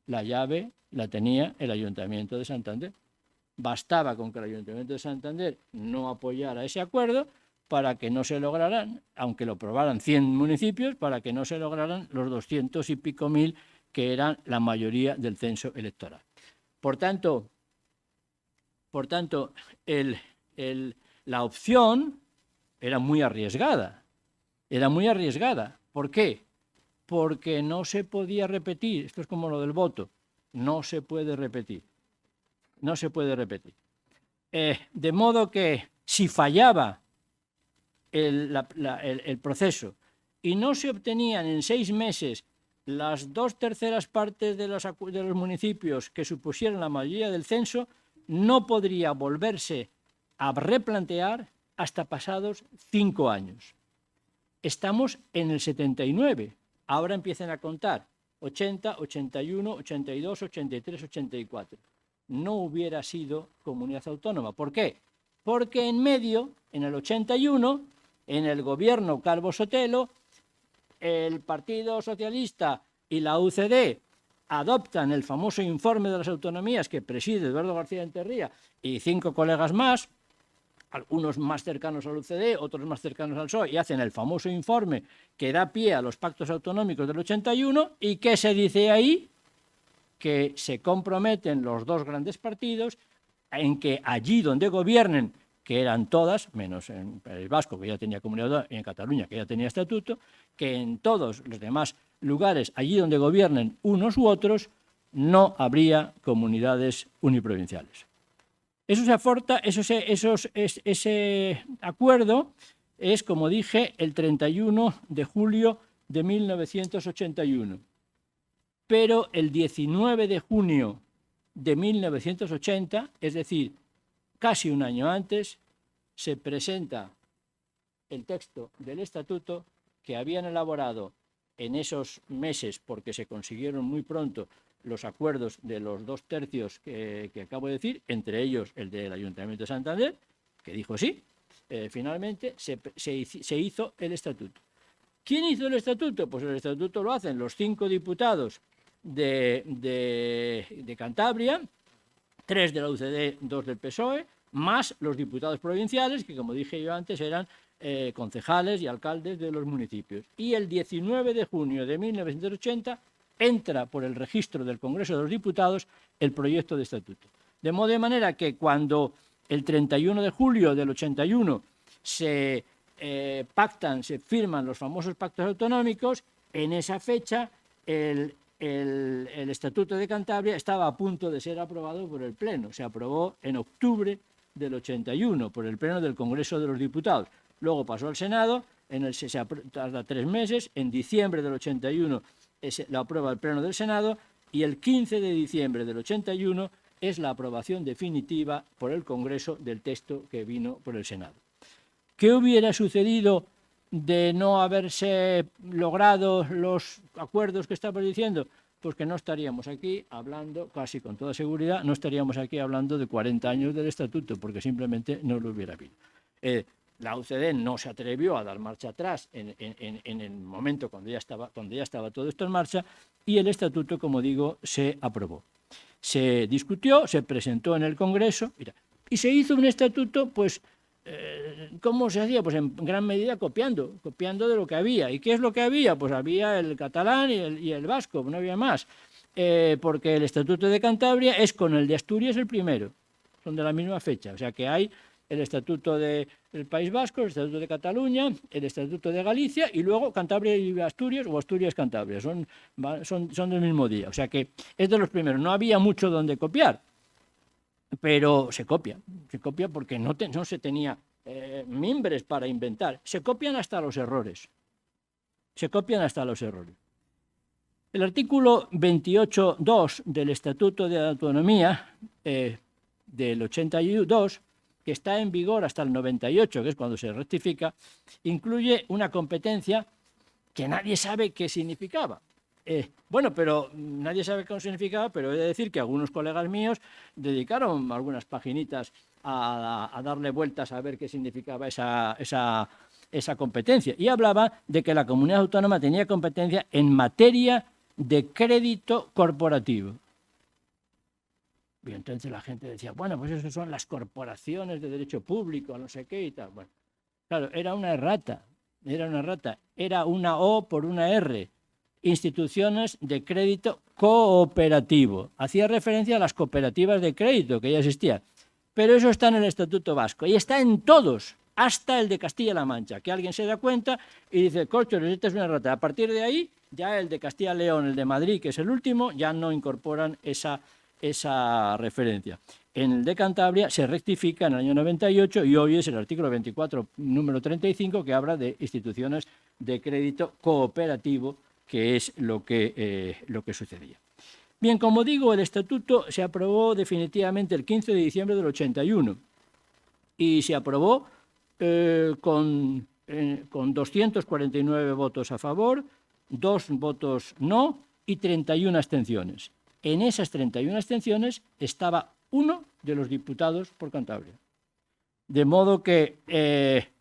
La llave la tenía el Ayuntamiento de Santander. Bastaba con que el Ayuntamiento de Santander no apoyara ese acuerdo para que no se lograran, aunque lo aprobaran 100 municipios, para que no se lograran los 200 y pico mil que eran la mayoría del censo electoral. Por tanto, la opción era muy arriesgada. ¿Por qué? Porque no se podía repetir. Esto es como lo del voto. No se puede repetir. De modo que si fallaba el proceso y no se obtenían en 6 meses las 2/3 partes de los municipios que supusieran la mayoría del censo, no podría volverse a replantear hasta pasados 5 años. Estamos en el 79. Ahora empiezan a contar 80, 81, 82, 83, 84. No hubiera sido comunidad autónoma. ¿Por qué? Porque en medio, en el 81, en el gobierno Calvo Sotelo, el Partido Socialista y la UCD adoptan el famoso informe de las autonomías que preside Eduardo García Enterría y 5 colegas más, algunos más cercanos al UCD, otros más cercanos al PSOE, y hacen el famoso informe que da pie a los pactos autonómicos del 81. ¿Y qué se dice ahí? Que se comprometen los 2 grandes partidos en que allí donde gobiernen, que eran todas, menos en el Vasco, que ya tenía comunidad autónoma, y en Cataluña, que ya tenía estatuto, que en todos los demás lugares, allí donde gobiernen unos u otros, no habría comunidades uniprovinciales. Ese acuerdo es, como dije, el 31 de julio de 1981. Pero el 19 de junio de 1980, es decir, casi un año antes, se presenta el texto del estatuto que habían elaborado en esos meses, porque se consiguieron muy pronto los acuerdos de los 2/3 que acabo de decir, entre ellos el del Ayuntamiento de Santander, que dijo sí. Finalmente se hizo el estatuto. ¿Quién hizo el estatuto? Pues el estatuto lo hacen los 5 diputados de Cantabria, 3 de la UCD, 2 del PSOE, más los diputados provinciales, que como dije yo antes eran concejales y alcaldes de los municipios. Y el 19 de junio de 1980 entra por el registro del Congreso de los Diputados el proyecto de estatuto. De modo de manera que cuando el 31 de julio del 81 se firman los famosos pactos autonómicos, en esa fecha el Estatuto de Cantabria estaba a punto de ser aprobado por el Pleno. Se aprobó en octubre del 81 por el Pleno del Congreso de los Diputados. Luego pasó al Senado, se tarda 3 meses, en diciembre del 81 lo aprueba el Pleno del Senado y el 15 de diciembre del 81 es la aprobación definitiva por el Congreso del texto que vino por el Senado. ¿Qué hubiera sucedido de no haberse logrado los acuerdos que estamos diciendo? Pues que no estaríamos aquí hablando, casi con toda seguridad, no estaríamos aquí hablando de 40 años del estatuto, porque simplemente no lo hubiera habido. La UCD no se atrevió a dar marcha atrás en el momento cuando ya estaba todo esto en marcha, y el estatuto, como digo, se aprobó. Se discutió, se presentó en el Congreso y se hizo un estatuto, pues, ¿cómo se hacía? Pues en gran medida copiando de lo que había. ¿Y qué es lo que había? Pues había el catalán y el vasco, no había más. Porque el Estatuto de Cantabria es con el de Asturias el primero, son de la misma fecha. O sea que hay el Estatuto del País Vasco, el Estatuto de Cataluña, el Estatuto de Galicia y luego Cantabria y Asturias o Asturias-Cantabria. Son del mismo día. O sea que es de los primeros. No había mucho donde copiar, pero se copia porque no se tenía mimbres para inventar. Se copian hasta los errores. El artículo 28.2 del Estatuto de Autonomía del 82, que está en vigor hasta el 98, que es cuando se rectifica, incluye una competencia que nadie sabe qué significaba. Pero nadie sabe qué significaba, pero he de decir que algunos colegas míos dedicaron algunas paginitas a darle vueltas a ver qué significaba esa competencia. Y hablaba de que la comunidad autónoma tenía competencia en materia de crédito corporativo. Y entonces la gente decía, bueno, pues eso son las corporaciones de derecho público, no sé qué y tal. Bueno, claro, era una errata, era una O por una R. Instituciones de crédito cooperativo. Hacía referencia a las cooperativas de crédito que ya existían. Pero eso está en el Estatuto Vasco y está en todos, hasta el de Castilla-La Mancha, que alguien se da cuenta y dice, corcho, esta es una errata. A partir de ahí, ya el de Castilla-León, el de Madrid, que es el último, ya no incorporan esa referencia. En el de Cantabria se rectifica en el año 98 y hoy es el artículo 24, número 35, que habla de instituciones de crédito cooperativo, que es lo que sucedía. Bien, como digo, el estatuto se aprobó definitivamente el 15 de diciembre del 81 y se aprobó con 249 votos a favor, 2 votos no y 31 abstenciones. En esas 31 abstenciones estaba uno de los diputados por Cantabria. De modo que,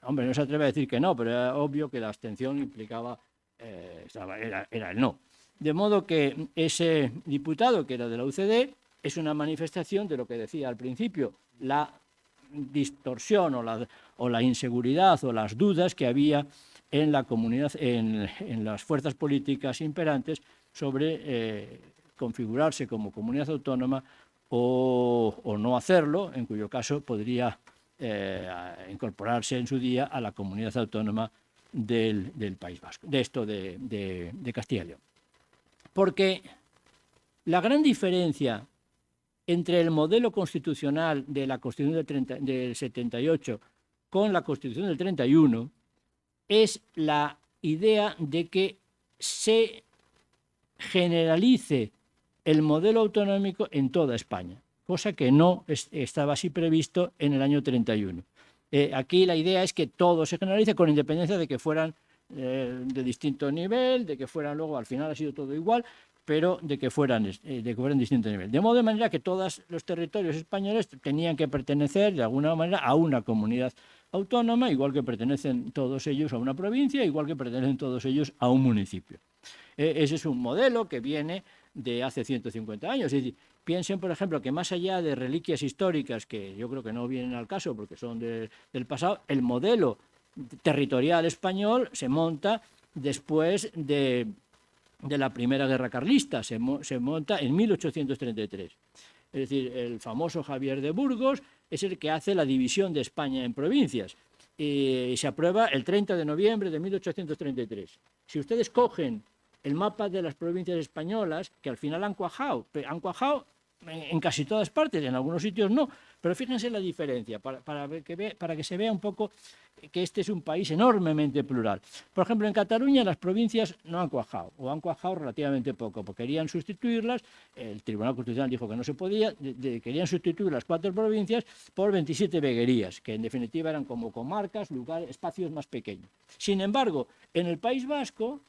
no se atreve a decir que no, pero era obvio que la abstención implicaba, era el no. De modo que ese diputado, que era de la UCD, es una manifestación de lo que decía al principio, la distorsión o la inseguridad o las dudas que había en la comunidad, en las fuerzas políticas imperantes sobre configurarse como comunidad autónoma o no hacerlo, en cuyo caso podría incorporarse en su día a la comunidad autónoma del País Vasco, de Castilla y León. Porque la gran diferencia entre el modelo constitucional de la Constitución del 78 con la Constitución del 31 es la idea de que se generalice el modelo autonómico en toda España, cosa que no estaba así previsto en el año 31. Aquí la idea es que todo se generalice con independencia de que fueran de distinto nivel, de que fueran luego, al final ha sido todo igual, pero de que fueran de distinto nivel. De modo de manera que todos los territorios españoles tenían que pertenecer de alguna manera a una comunidad autónoma, igual que pertenecen todos ellos a una provincia, igual que pertenecen todos ellos a un municipio. Ese es un modelo que viene de hace 150 años. Es decir, piensen, por ejemplo, que más allá de reliquias históricas, que yo creo que no vienen al caso porque son del pasado, el modelo territorial español se monta después de la Primera Guerra Carlista, se monta en 1833. Es decir, el famoso Javier de Burgos es el que hace la división de España en provincias y se aprueba el 30 de noviembre de 1833. Si ustedes cogen el mapa de las provincias españolas, que al final han cuajado en casi todas partes, en algunos sitios no, pero fíjense la diferencia, para que se vea un poco que este es un país enormemente plural. Por ejemplo, en Cataluña las provincias no han cuajado, o han cuajado relativamente poco, porque querían sustituirlas, el Tribunal Constitucional dijo que no se podía, querían sustituir las 4 provincias por 27 veguerías, que en definitiva eran como comarcas, lugares, espacios más pequeños. Sin embargo, en el País Vasco,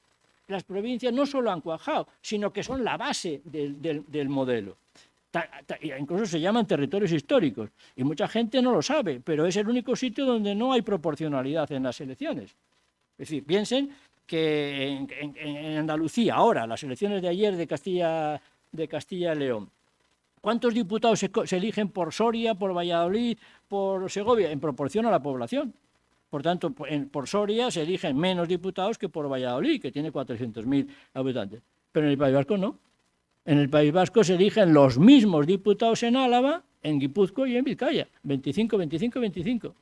las provincias no solo han cuajado, sino que son la base del modelo. Incluso se llaman territorios históricos y mucha gente no lo sabe, pero es el único sitio donde no hay proporcionalidad en las elecciones. Es decir, piensen que en Andalucía, ahora, las elecciones de ayer de Castilla y León, ¿cuántos diputados se eligen por Soria, por Valladolid, por Segovia? En proporción a la población. Por tanto, por Soria se eligen menos diputados que por Valladolid, que tiene 400.000 habitantes. Pero en el País Vasco no. En el País Vasco se eligen los mismos diputados en Álava, en Guipúzcoa y en Vizcaya. 25, 25, 25.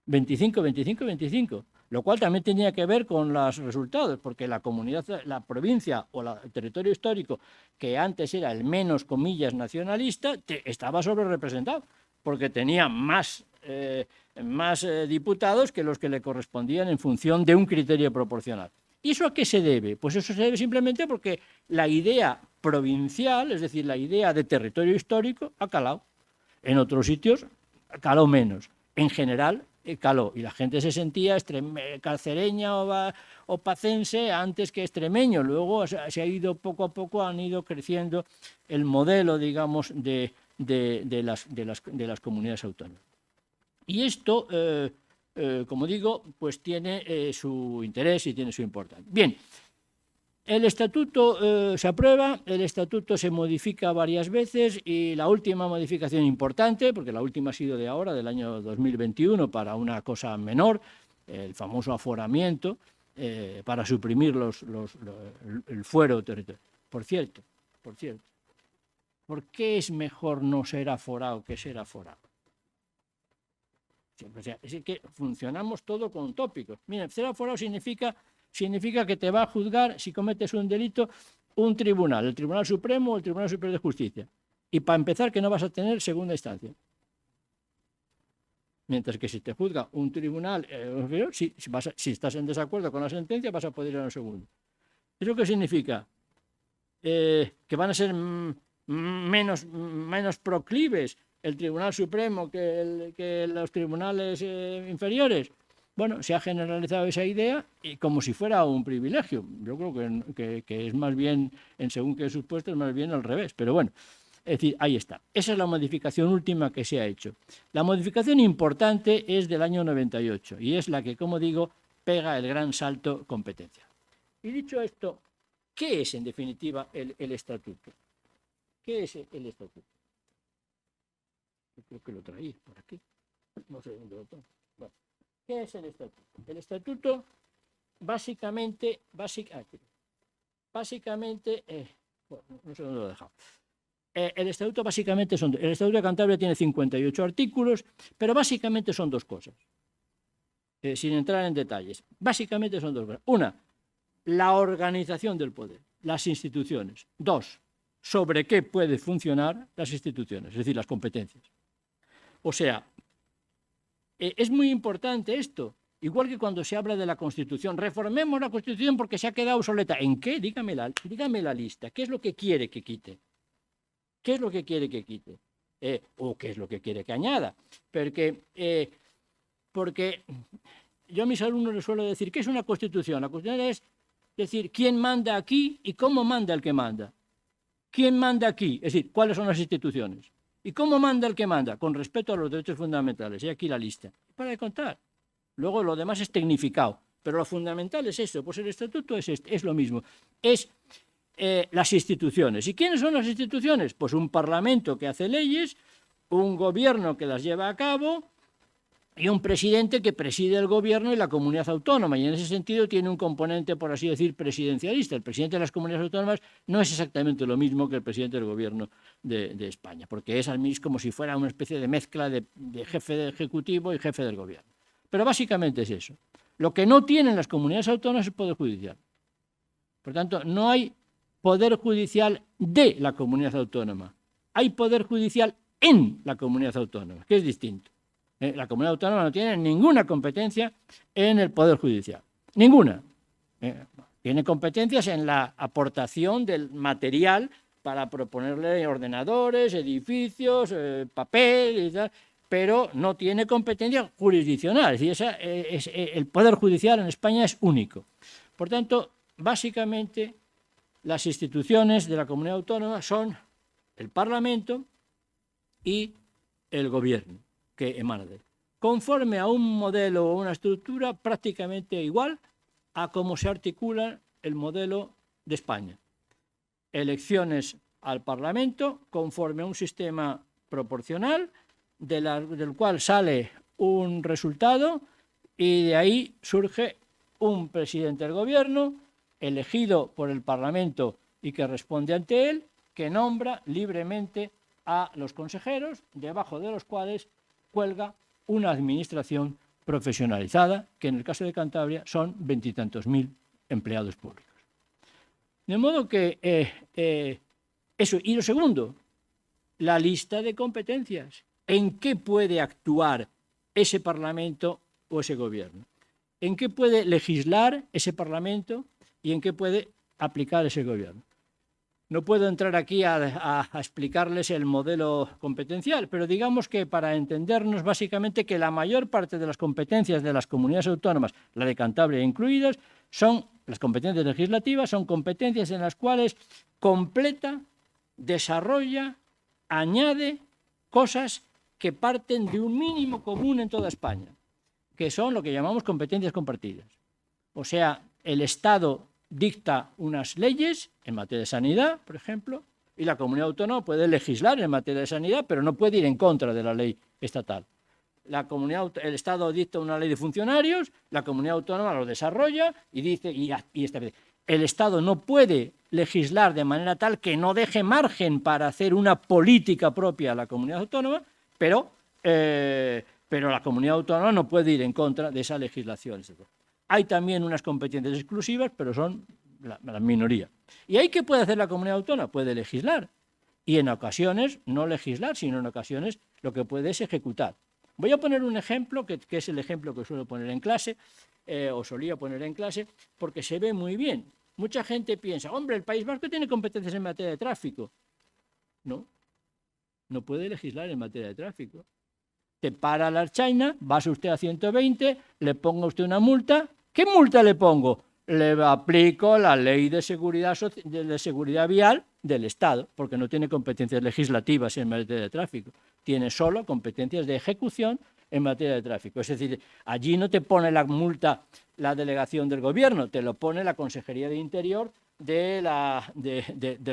25, 25, 25. Lo cual también tenía que ver con los resultados, porque la comunidad, la provincia o el territorio histórico, que antes era el menos, comillas, nacionalista, estaba sobrerepresentado, porque tenía más diputados que los que le correspondían en función de un criterio proporcional. ¿Y eso a qué se debe? Pues eso se debe simplemente porque la idea provincial, es decir, la idea de territorio histórico, ha calado. En otros sitios caló menos. En general caló. Y la gente se sentía calcereña o pacense antes que extremeño. Luego se ha ido poco a poco, han ido creciendo el modelo, digamos, de las comunidades autónomas. Y esto, como digo, pues tiene su interés y tiene su importancia. Bien, el estatuto se aprueba, el estatuto se modifica varias veces y la última modificación importante, porque la última ha sido de ahora, del año 2021, para una cosa menor, el famoso aforamiento, para suprimir el fuero territorial. Por cierto, ¿por qué es mejor no ser aforado que ser aforado? O sea, es que funcionamos todo con tópicos. Miren, ser aforado significa que te va a juzgar, si cometes un delito, un tribunal, el Tribunal Supremo o el Tribunal Superior de Justicia. Y para empezar, que no vas a tener segunda instancia. Mientras que si te juzga un tribunal, si estás en desacuerdo con la sentencia, vas a poder ir a un segundo. ¿Eso qué significa? Que van a ser menos proclives el Tribunal Supremo que los tribunales inferiores. Bueno, se ha generalizado esa idea y como si fuera un privilegio. Yo creo que es más bien, en según qué supuestos, más bien al revés. Pero bueno, es decir, ahí está. Esa es la modificación última que se ha hecho. La modificación importante es del año 98 y es la que, como digo, pega el gran salto competencial. Y dicho esto, ¿qué es en definitiva el estatuto? ¿Qué es el estatuto? Yo creo que lo traí por aquí. No sé dónde lo tengo. Bueno, ¿qué es el estatuto? El estatuto básicamente, bueno, no sé dónde lo he dejado. el Estatuto básicamente el Estatuto de Cantabria tiene 58 artículos, pero básicamente son dos cosas, sin entrar en detalles. Básicamente son dos cosas. Una, la organización del poder, las instituciones. Dos, sobre qué pueden funcionar las instituciones, es decir, las competencias. O sea, es muy importante esto. Igual que cuando se habla de la Constitución, reformemos la Constitución porque se ha quedado obsoleta. ¿En qué? Dígame la lista. ¿Qué es lo que quiere que quite? ¿Qué es lo que quiere que quite? ¿O qué es lo que quiere que añada? Porque yo a mis alumnos les suelo decir, ¿qué es una Constitución? La Constitución es decir, ¿quién manda aquí y cómo manda el que manda? ¿Quién manda aquí? Es decir, ¿cuáles son las instituciones? ¿Y cómo manda el que manda? Con respeto a los derechos fundamentales. Y aquí la lista. Para de contar. Luego lo demás es tecnificado, pero lo fundamental es esto, pues el estatuto es lo mismo, es las instituciones. ¿Y quiénes son las instituciones? Pues un parlamento que hace leyes, un gobierno que las lleva a cabo y un presidente que preside el gobierno y la comunidad autónoma, y en ese sentido tiene un componente, por así decir, presidencialista. El presidente de las comunidades autónomas no es exactamente lo mismo que el presidente del gobierno de España, porque es como si fuera una especie de mezcla de jefe del ejecutivo y jefe del gobierno. Pero básicamente es eso. Lo que no tienen las comunidades autónomas es el Poder Judicial. Por tanto, no hay Poder Judicial de la comunidad autónoma. Hay Poder Judicial en la comunidad autónoma, que es distinto. La comunidad autónoma no tiene ninguna competencia en el Poder Judicial. Ninguna. Tiene competencias en la aportación del material para proponerle ordenadores, edificios, papel y tal, pero no tiene competencia jurisdiccional. Es decir, el Poder Judicial en España es único. Por tanto, básicamente, las instituciones de la comunidad autónoma son el Parlamento y el Gobierno, que emana de él, conforme a un modelo o una estructura prácticamente igual a cómo se articula el modelo de España. Elecciones al Parlamento conforme a un sistema proporcional, del cual sale un resultado y de ahí surge un presidente del gobierno elegido por el Parlamento y que responde ante él, que nombra libremente a los consejeros, debajo de los cuales cuelga una administración profesionalizada, que en el caso de Cantabria son 20 y tantos mil empleados públicos. De modo que eso. Y lo segundo, la lista de competencias. ¿En qué puede actuar ese Parlamento o ese gobierno? ¿En qué puede legislar ese Parlamento y en qué puede aplicar ese gobierno? No puedo entrar aquí a explicarles el modelo competencial, pero digamos que para entendernos básicamente que la mayor parte de las competencias de las comunidades autónomas, la de Cantabria incluidas, son las competencias legislativas, son competencias en las cuales completa, desarrolla, añade cosas que parten de un mínimo común en toda España, que son lo que llamamos competencias compartidas. O sea, el Estado dicta unas leyes en materia de sanidad, por ejemplo, y la comunidad autónoma puede legislar en materia de sanidad, pero no puede ir en contra de la ley estatal. El Estado dicta una ley de funcionarios, la comunidad autónoma lo desarrolla y dice y establece. El Estado no puede legislar de manera tal que no deje margen para hacer una política propia a la comunidad autónoma, pero la comunidad autónoma no puede ir en contra de esa legislación. Hay también unas competencias exclusivas, pero son la minoría. ¿Y ahí qué puede hacer la comunidad autónoma? Puede legislar. Y en ocasiones, no legislar, sino en ocasiones lo que puede es ejecutar. Voy a poner un ejemplo, que es el ejemplo que suelo poner en clase, o solía poner en clase, porque se ve muy bien. Mucha gente piensa, hombre, el País Vasco tiene competencias en materia de tráfico. No puede legislar en materia de tráfico. Te para la Ertzaintza, vas usted a 120, le ponga usted una multa. ¿Qué multa le pongo? Le aplico la ley de seguridad vial del Estado, porque no tiene competencias legislativas en materia de tráfico. Tiene solo competencias de ejecución en materia de tráfico. Es decir, allí no te pone la multa la delegación del gobierno, te lo pone la Consejería de Interior del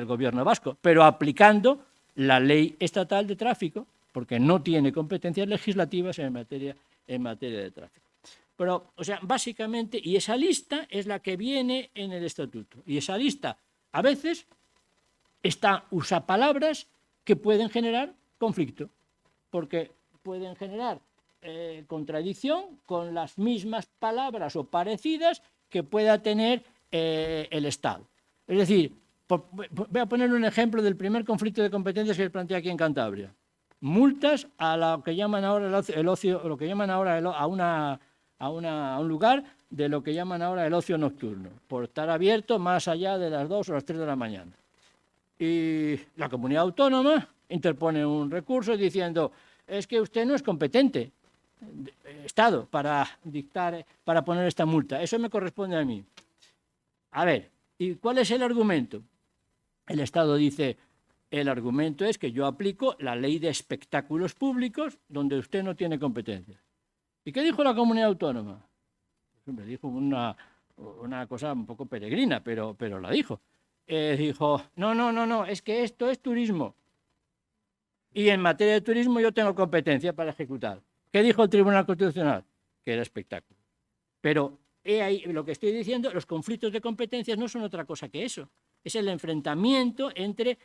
gobierno vasco, pero aplicando la ley estatal de tráfico, porque no tiene competencias legislativas en materia de tráfico. Pero, o sea, básicamente, y esa lista es la que viene en el estatuto. Y esa lista, a veces, usa palabras que pueden generar conflicto, porque pueden generar contradicción con las mismas palabras o parecidas que pueda tener el Estado. Es decir, voy a poner un ejemplo del primer conflicto de competencias que se plantea aquí en Cantabria. Multas a lo que llaman ahora el ocio, lo que llaman ahora a un lugar de lo que llaman ahora el ocio nocturno, por estar abierto más allá de las 2 o las 3 de la mañana. Y la comunidad autónoma interpone un recurso diciendo: es que usted no es competente, Estado, para poner esta multa. Eso me corresponde a mí. A ver, ¿y cuál es el argumento? El Estado dice: el argumento es que yo aplico la ley de espectáculos públicos donde usted no tiene competencia. ¿Y qué dijo la comunidad autónoma? Me dijo una cosa un poco peregrina, pero la dijo. Dijo: no, es que esto es turismo. Y en materia de turismo yo tengo competencia para ejecutar. ¿Qué dijo el Tribunal Constitucional? Que era espectáculo. Pero ahí lo que estoy diciendo, los conflictos de competencias no son otra cosa que eso. Es el enfrentamiento entre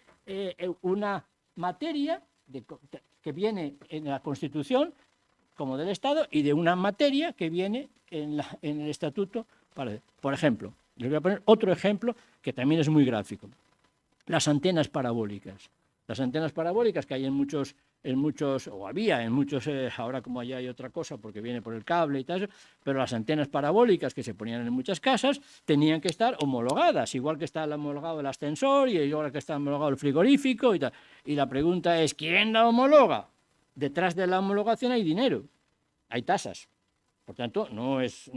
una materia que viene en la Constitución como del Estado y de una materia que viene en el Estatuto. Por ejemplo, les voy a poner otro ejemplo que también es muy gráfico. Las antenas parabólicas. Las antenas parabólicas que hay en muchos, o había en muchos, ahora como allá hay otra cosa porque viene por el cable y tal, pero las antenas parabólicas que se ponían en muchas casas tenían que estar homologadas, igual que está homologado el ascensor y igual que está homologado el frigorífico y tal. Y la pregunta es: ¿quién la homologa? Detrás de la homologación hay dinero, hay tasas. Por tanto, no es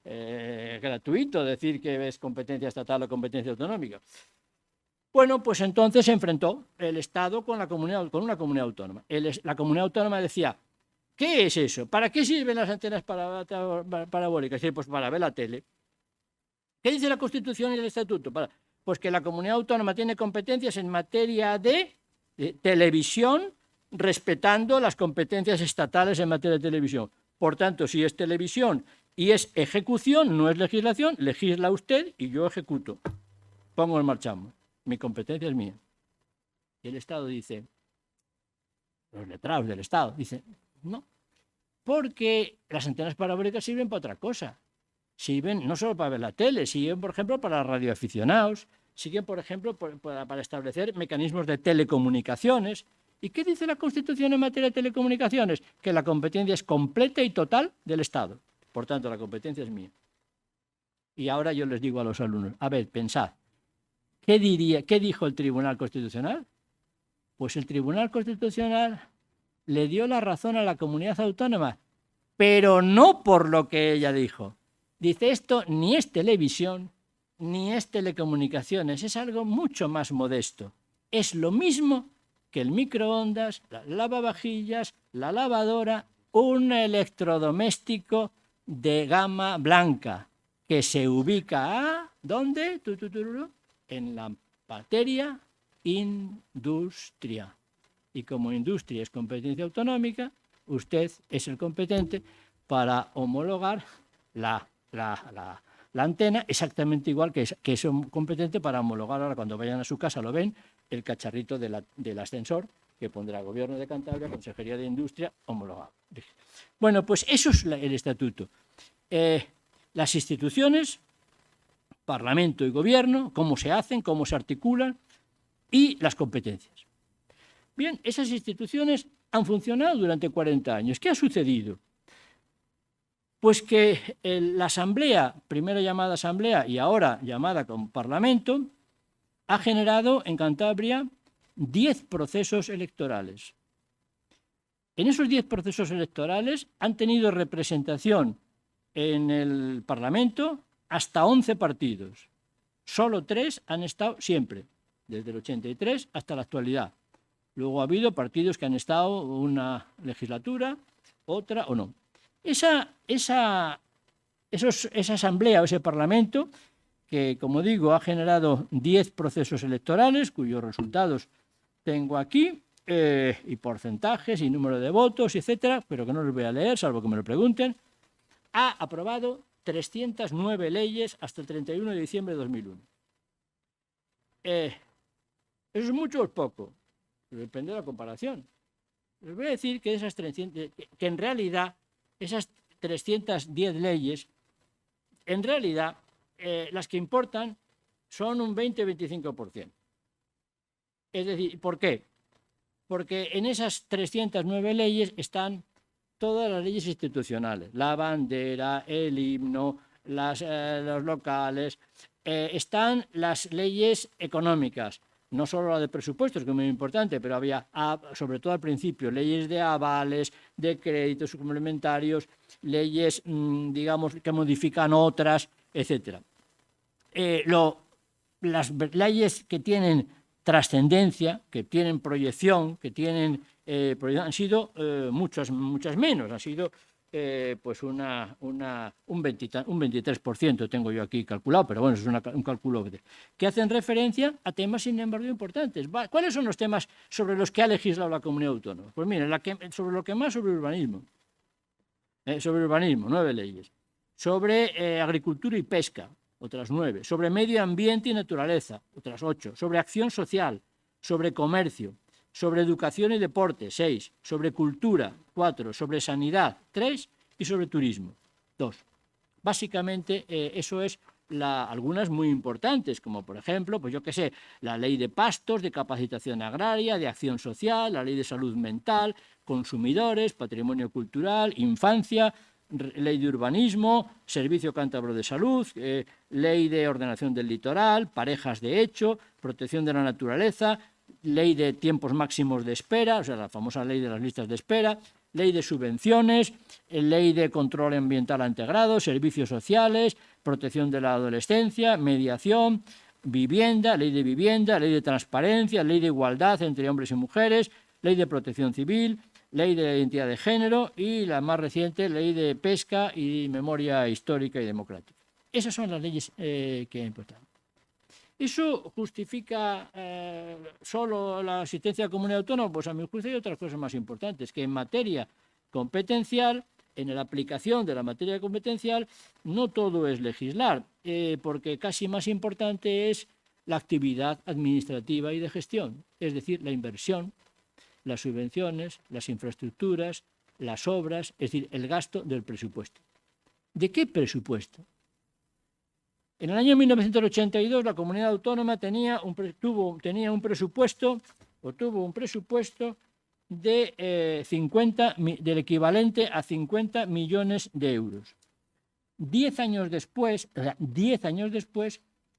gratuito decir que es competencia estatal o competencia autonómica. Bueno, pues entonces se enfrentó el Estado con una comunidad autónoma. La comunidad autónoma decía: ¿qué es eso? ¿Para qué sirven las antenas parabólicas? Pues para ver la tele. ¿Qué dice la Constitución y el Estatuto? Pues que la comunidad autónoma tiene competencias en materia de televisión, respetando las competencias estatales en materia de televisión. Por tanto, si es televisión y es ejecución, no es legislación, legisla usted y yo ejecuto. Pongo en marcha. Mi competencia es mía. Y el Estado dice, los letrados del Estado dicen: no, porque las antenas parabólicas sirven para otra cosa. Sirven no solo para ver la tele, sirven, por ejemplo, para radioaficionados, sirven, por ejemplo, para establecer mecanismos de telecomunicaciones. ¿Y qué dice la Constitución en materia de telecomunicaciones? Que la competencia es completa y total del Estado. Por tanto, la competencia es mía. Y ahora yo les digo a los alumnos: a ver, pensad. ¿Qué dijo el Tribunal Constitucional? Pues el Tribunal Constitucional le dio la razón a la comunidad autónoma, pero no por lo que ella dijo. Dice: esto ni es televisión, ni es telecomunicaciones, es algo mucho más modesto. Es lo mismo que el microondas, las lavavajillas, la lavadora, un electrodoméstico de gama blanca que se ubica ¿dónde? En la materia industria. Y como industria es competencia autonómica, usted es el competente para homologar la antena, exactamente igual que es competente para homologar, ahora cuando vayan a su casa lo ven, el cacharrito del ascensor que pondrá Gobierno de Cantabria, Consejería de Industria, homologado. Bueno, pues eso es el estatuto. Las instituciones, Parlamento y Gobierno, cómo se hacen, cómo se articulan y las competencias. Bien, esas instituciones han funcionado durante 40 años. ¿Qué ha sucedido? Pues que la Asamblea, primero llamada Asamblea y ahora llamada como Parlamento, ha generado en Cantabria 10 procesos electorales. En esos 10 procesos electorales han tenido representación en el Parlamento hasta 11 partidos. Solo 3 han estado siempre, desde el 83 hasta la actualidad. Luego ha habido partidos que han estado una legislatura, otra o no. Esa asamblea o ese parlamento, que como digo ha generado 10 procesos electorales, cuyos resultados tengo aquí, y porcentajes y número de votos, etcétera, pero que no los voy a leer, salvo que me lo pregunten, ha aprobado 309 leyes hasta el 31 de diciembre de 2001. ¿Eso es mucho o es poco? depende de la comparación. Les voy a decir que esas 300, que en realidad esas 310 leyes, en realidad las que importan son un 20-25%. Es decir, ¿por qué? Porque en esas 309 leyes están todas las leyes institucionales, la bandera, el himno, los locales, están las leyes económicas, no solo la de presupuestos, que es muy importante, pero había, sobre todo al principio, leyes de avales, de créditos complementarios, leyes, digamos, que modifican otras, etc. Las leyes que tienen trascendencia, que tienen proyección, que tienen han sido muchas menos, han sido pues un 23% tengo yo aquí calculado, pero bueno, es un cálculo que hacen referencia a temas, sin embargo, importantes. ¿Cuáles son los temas sobre los que ha legislado la comunidad autónoma? Pues miren, sobre lo que más, sobre urbanismo. Sobre urbanismo, 9 leyes. Sobre agricultura y pesca, otras 9. Sobre medio ambiente y naturaleza, otras 8. Sobre acción social, sobre comercio, sobre educación y deporte, 6, sobre cultura, 4, sobre sanidad, 3 y sobre turismo, 2. Básicamente eso es algunas muy importantes, como por ejemplo, pues yo qué sé, la ley de pastos, de capacitación agraria, de acción social, la ley de salud mental, consumidores, patrimonio cultural, infancia, ley de urbanismo, servicio cántabro de salud, ley de ordenación del litoral, parejas de hecho, protección de la naturaleza, ley de tiempos máximos de espera, o sea, la famosa ley de las listas de espera, ley de subvenciones, ley de control ambiental integrado, servicios sociales, protección de la adolescencia, mediación, vivienda, ley de transparencia, ley de igualdad entre hombres y mujeres, ley de protección civil, ley de identidad de género y la más reciente, ley de pesca y memoria histórica y democrática. Esas son las leyes que importan. ¿Eso justifica solo la asistencia a la comunidad autónoma? Pues a mi juicio hay otras cosas más importantes, que en materia competencial, en la aplicación de la materia competencial, no todo es legislar, porque casi más importante es la actividad administrativa y de gestión, es decir, la inversión, las subvenciones, las infraestructuras, las obras, es decir, el gasto del presupuesto. ¿De qué presupuesto? En el año 1982 la comunidad autónoma tuvo un presupuesto del equivalente a 50 millones de euros. 10 años después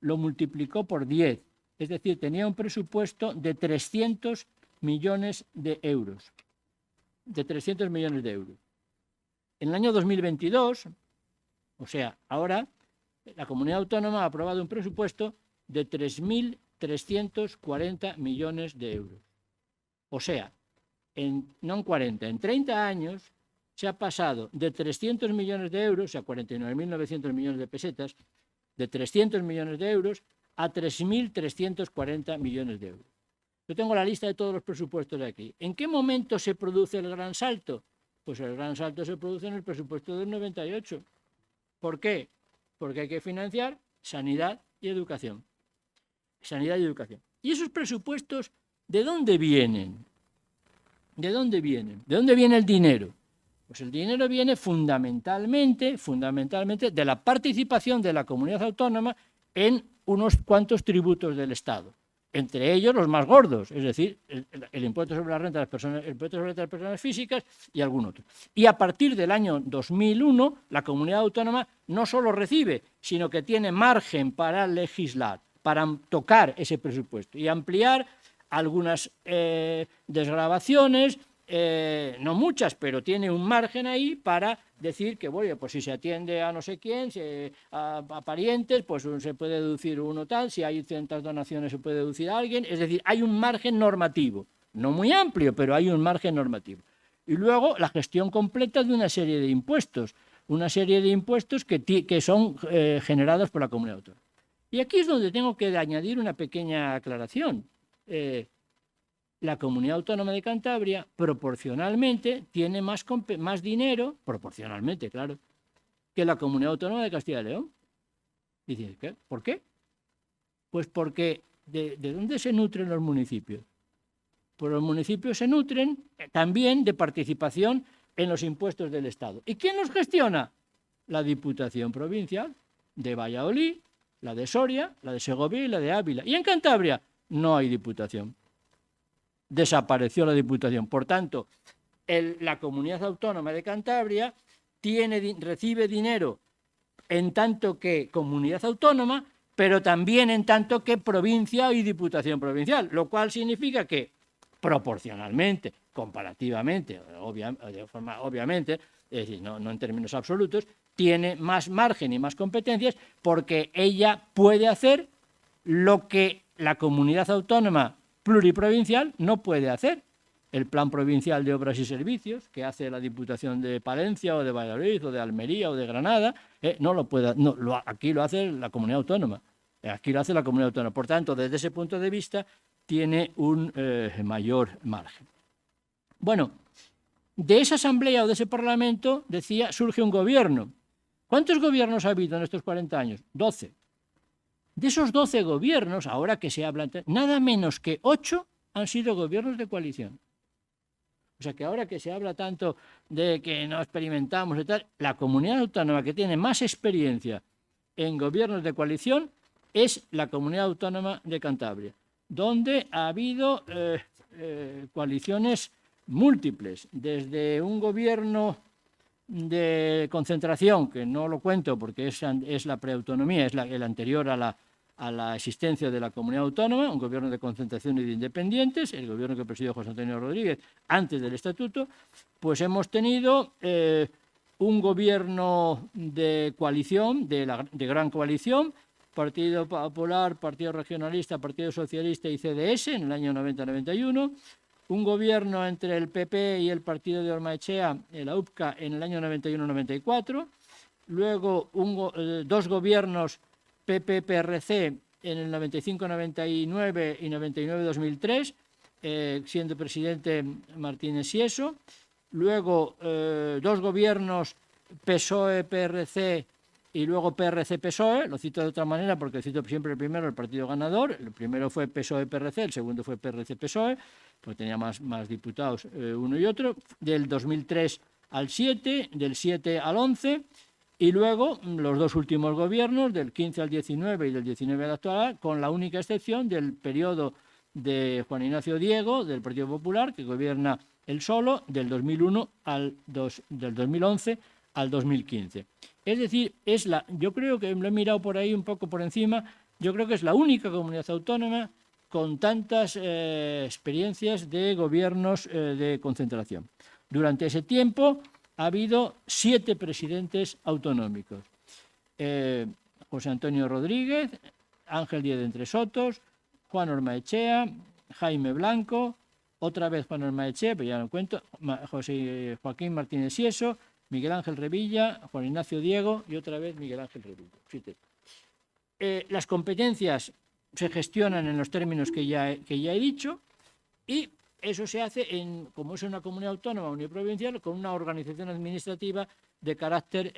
lo multiplicó por 10, es decir, tenía un presupuesto de 300 millones de euros. En el año 2022, o sea, ahora, la comunidad autónoma ha aprobado un presupuesto de 3.340 millones de euros. O sea, no en 40, en 30 años se ha pasado de 300 millones de euros, o sea, 49.900 millones de pesetas, de 300 millones de euros a 3.340 millones de euros. Yo tengo la lista de todos los presupuestos de aquí. ¿En qué momento se produce el gran salto? Pues el gran salto se produce en el presupuesto del 98. ¿Por qué? Porque hay que financiar sanidad y educación. ¿Y esos presupuestos de dónde vienen? ¿De dónde viene el dinero? Pues el dinero viene fundamentalmente de la participación de la comunidad autónoma en unos cuantos tributos del Estado. Entre ellos los más gordos, es decir, el impuesto sobre la renta de las personas, el impuesto sobre las personas físicas y algún otro. Y a partir del año 2001, la comunidad autónoma no solo recibe, sino que tiene margen para legislar, para tocar ese presupuesto y ampliar algunas desgravaciones, no muchas, pero tiene un margen ahí para decir que, bueno, pues si se atiende a no sé quién, a parientes, pues se puede deducir uno tal, si hay ciertas donaciones se puede deducir a alguien, es decir, hay un margen normativo, no muy amplio, pero hay un margen normativo. Y luego la gestión completa de una serie de impuestos que son generados por la comunidad autónoma. Y aquí es donde tengo que añadir una pequeña aclaración. La comunidad autónoma de Cantabria proporcionalmente tiene más dinero, proporcionalmente, claro, que la comunidad autónoma de Castilla y León. Y dices, ¿qué? ¿Por qué? Pues porque ¿de dónde se nutren los municipios? Pues los municipios se nutren también de participación en los impuestos del Estado. ¿Y quién los gestiona? La Diputación Provincial de Valladolid, la de Soria, la de Segovia y la de Ávila. Y en Cantabria no hay diputación. Desapareció la diputación. Por tanto, la Comunidad Autónoma de Cantabria recibe dinero en tanto que comunidad autónoma, pero también en tanto que provincia y diputación provincial, lo cual significa que proporcionalmente, comparativamente, obviamente, es decir, no en términos absolutos, tiene más margen y más competencias porque ella puede hacer lo que la comunidad autónoma pluriprovincial no puede hacer. El Plan Provincial de Obras y Servicios, que hace la Diputación de Palencia o de Valladolid o de Almería o de Granada, aquí lo hace la comunidad autónoma. Aquí lo hace la comunidad autónoma. Por tanto, desde ese punto de vista, tiene un mayor margen. Bueno, de esa asamblea o de ese parlamento, decía, surge un gobierno. ¿Cuántos gobiernos ha habido en estos 40 años? 12. De esos 12 gobiernos, ahora que se habla, nada menos que 8 han sido gobiernos de coalición. O sea que ahora que se habla tanto de que no experimentamos y tal, la comunidad autónoma que tiene más experiencia en gobiernos de coalición es la comunidad autónoma de Cantabria, donde ha habido coaliciones múltiples, desde un gobierno de concentración, que no lo cuento porque es la preautonomía, es el anterior a la existencia de la comunidad autónoma, un gobierno de concentración y de independientes, el gobierno que presidió José Antonio Rodríguez antes del estatuto, pues hemos tenido un gobierno de coalición, de gran coalición, Partido Popular, Partido Regionalista, Partido Socialista y CDS en el año 90-91, un gobierno entre el PP y el partido de Ormaechea, la UPCA, en el año 91-94, luego dos gobiernos PP-PRC en el 95-99 y 99-2003, siendo presidente Martínez Sieso, luego dos gobiernos PSOE-PRC y luego PRC-PSOE, lo cito de otra manera porque cito siempre el primero, el partido ganador, el primero fue PSOE-PRC, el segundo fue PRC-PSOE, pues tenía más diputados uno y otro, del 2003 al 7, del 7 al 11, y luego los dos últimos gobiernos, del 15 al 19 y del 19 al actual, con la única excepción del periodo de Juan Ignacio Diego, del Partido Popular, que gobierna él solo, del 2011 al 2015. Es decir, yo creo que lo he mirado por ahí un poco por encima, yo creo que es la única comunidad autónoma con tantas experiencias de gobiernos de concentración. Durante ese tiempo ha habido 7 presidentes autonómicos. José Antonio Rodríguez, Ángel Díez de Entre Sotos, Juan Ormaechea, Jaime Blanco, otra vez Juan Ormaechea, pero ya no cuento, Joaquín Martínez Sieso, Miguel Ángel Revilla, Juan Ignacio Diego y otra vez Miguel Ángel Revilla. Las competencias se gestionan en los términos que ya he dicho y eso se hace, como es una comunidad autónoma uniprovincial, con una organización administrativa de carácter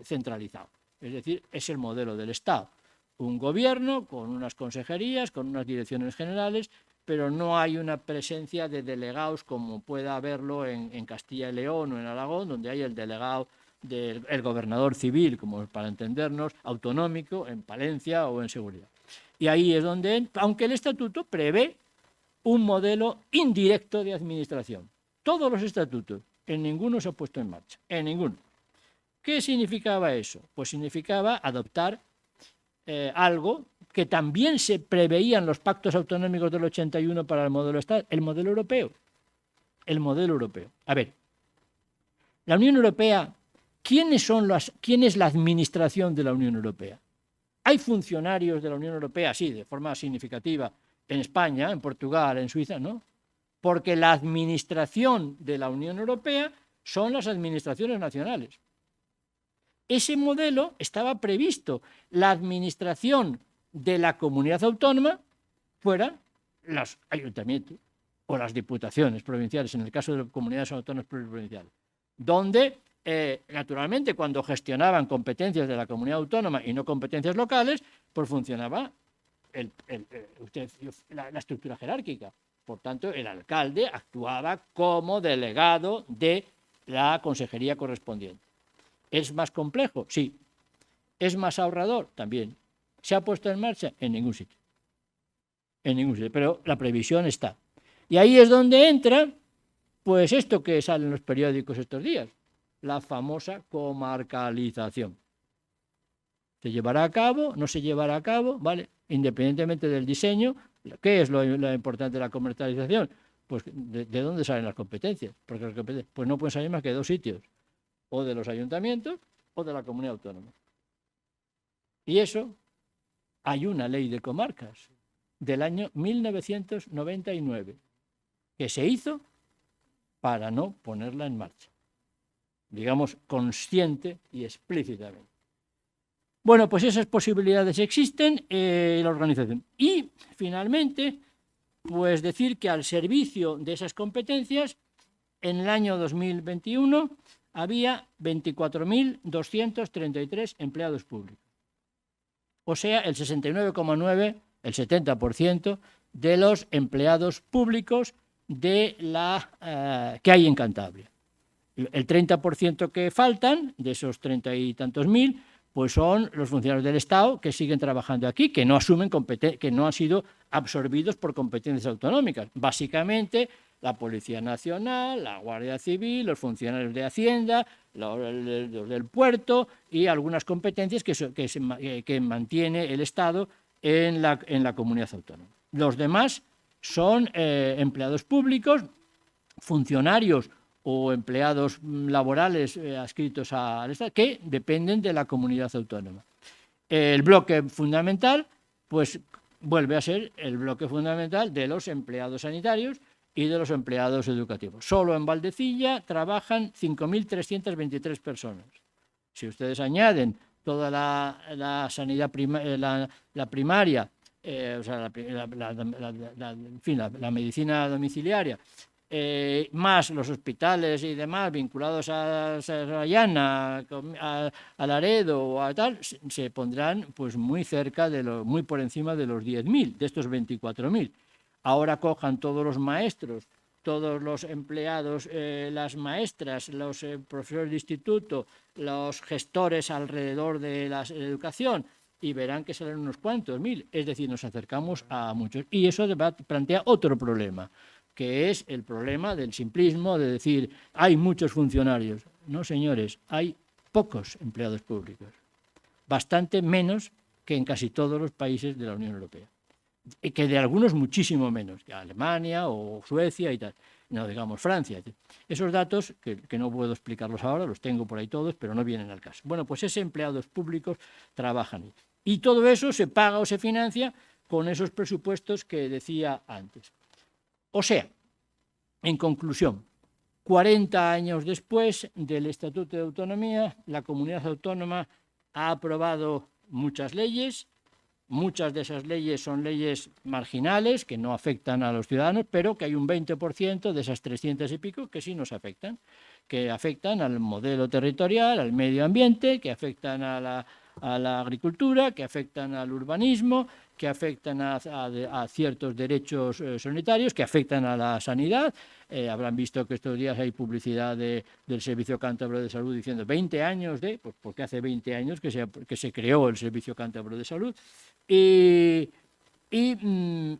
centralizado. Es decir, es el modelo del Estado. Un gobierno con unas consejerías, con unas direcciones generales, pero no hay una presencia de delegados como pueda haberlo en Castilla y León o en Aragón, donde hay el delegado del gobernador civil, como para entendernos, autonómico, en Palencia o en Seguridad. Y ahí es donde, aunque el estatuto prevé un modelo indirecto de administración. Todos los estatutos, en ninguno se ha puesto en marcha, en ninguno. ¿Qué significaba eso? Pues significaba adoptar algo que también se preveían los pactos autonómicos del 81 para el modelo Estado, el modelo europeo. El modelo europeo. A ver, la Unión Europea, ¿quién es la administración de la Unión Europea? Hay funcionarios de la Unión Europea, sí, de forma significativa, en España, en Portugal, en Suiza, ¿no? Porque la administración de la Unión Europea son las administraciones nacionales. Ese modelo estaba previsto. La administración de la comunidad autónoma fueran los ayuntamientos o las diputaciones provinciales, en el caso de las comunidades autónomas pluriprovinciales, donde, naturalmente, cuando gestionaban competencias de la comunidad autónoma y no competencias locales, pues funcionaba la estructura jerárquica. Por tanto, el alcalde actuaba como delegado de la consejería correspondiente. ¿Es más complejo? Sí. ¿Es más ahorrador? También. ¿Se ha puesto en marcha? En ningún sitio. En ningún sitio. Pero la previsión está. Y ahí es donde entra, pues esto que sale en los periódicos estos días, la famosa comarcalización. ¿Se llevará a cabo? ¿No se llevará a cabo? ¿Vale? Independientemente del diseño, ¿qué es lo importante de la comarcalización? Pues ¿de dónde salen las competencias? Porque las competencias pues no pueden salir más que de dos sitios, o de los ayuntamientos o de la comunidad autónoma. Y eso, hay una ley de comarcas del año 1999 que se hizo para no ponerla en marcha, digamos, consciente y explícitamente. Bueno, pues esas posibilidades existen en la organización. Y, finalmente, pues decir que al servicio de esas competencias, en el año 2021 había 24.233 empleados públicos. O sea, el 69,9%, el 70% de los empleados públicos que hay en Cantabria. El 30% que faltan, de esos 30 y tantos mil, pues son los funcionarios del Estado que siguen trabajando aquí, que no asumen que no han sido absorbidos por competencias autonómicas. Básicamente, la Policía Nacional, la Guardia Civil, los funcionarios de Hacienda, los del puerto y algunas competencias que mantiene el Estado en la comunidad autónoma. Los demás son empleados públicos, funcionarios o empleados laborales adscritos al Estado, que dependen de la comunidad autónoma. El bloque fundamental, pues vuelve a ser el bloque fundamental de los empleados sanitarios y de los empleados educativos. Solo en Valdecilla trabajan 5.323 personas. Si ustedes añaden toda la sanidad la primaria, o sea, la medicina domiciliaria, más los hospitales y demás vinculados a Serrallana, a Laredo o a tal, se pondrán pues muy cerca muy por encima de los 10.000, de estos 24.000. Ahora cojan todos los maestros, todos los empleados, las maestras, los profesores de instituto, los gestores alrededor de la educación, y verán que salen unos cuantos mil. Es decir, nos acercamos a muchos. Y eso plantea otro problema, que es el problema del simplismo, de decir, hay muchos funcionarios. No, señores, hay pocos empleados públicos, bastante menos que en casi todos los países de la Unión Europea, y que de algunos muchísimo menos, que Alemania o Suecia y tal, no digamos Francia. Esos datos, que no puedo explicarlos ahora, los tengo por ahí todos, pero no vienen al caso. Bueno, pues esos empleados públicos trabajan. Y todo eso se paga o se financia con esos presupuestos que decía antes. O sea, en conclusión, 40 años después del Estatuto de Autonomía, la comunidad autónoma ha aprobado muchas leyes. Muchas de esas leyes son leyes marginales, que no afectan a los ciudadanos, pero que hay un 20% de esas 300 y pico que sí nos afectan, que afectan al modelo territorial, al medio ambiente, que afectan a la agricultura, que afectan al urbanismo, que afectan a ciertos derechos sanitarios, que afectan a la sanidad. Habrán visto que estos días hay publicidad del Servicio Cántabro de Salud diciendo 20 años pues porque hace 20 años que se creó el Servicio Cántabro de Salud. Y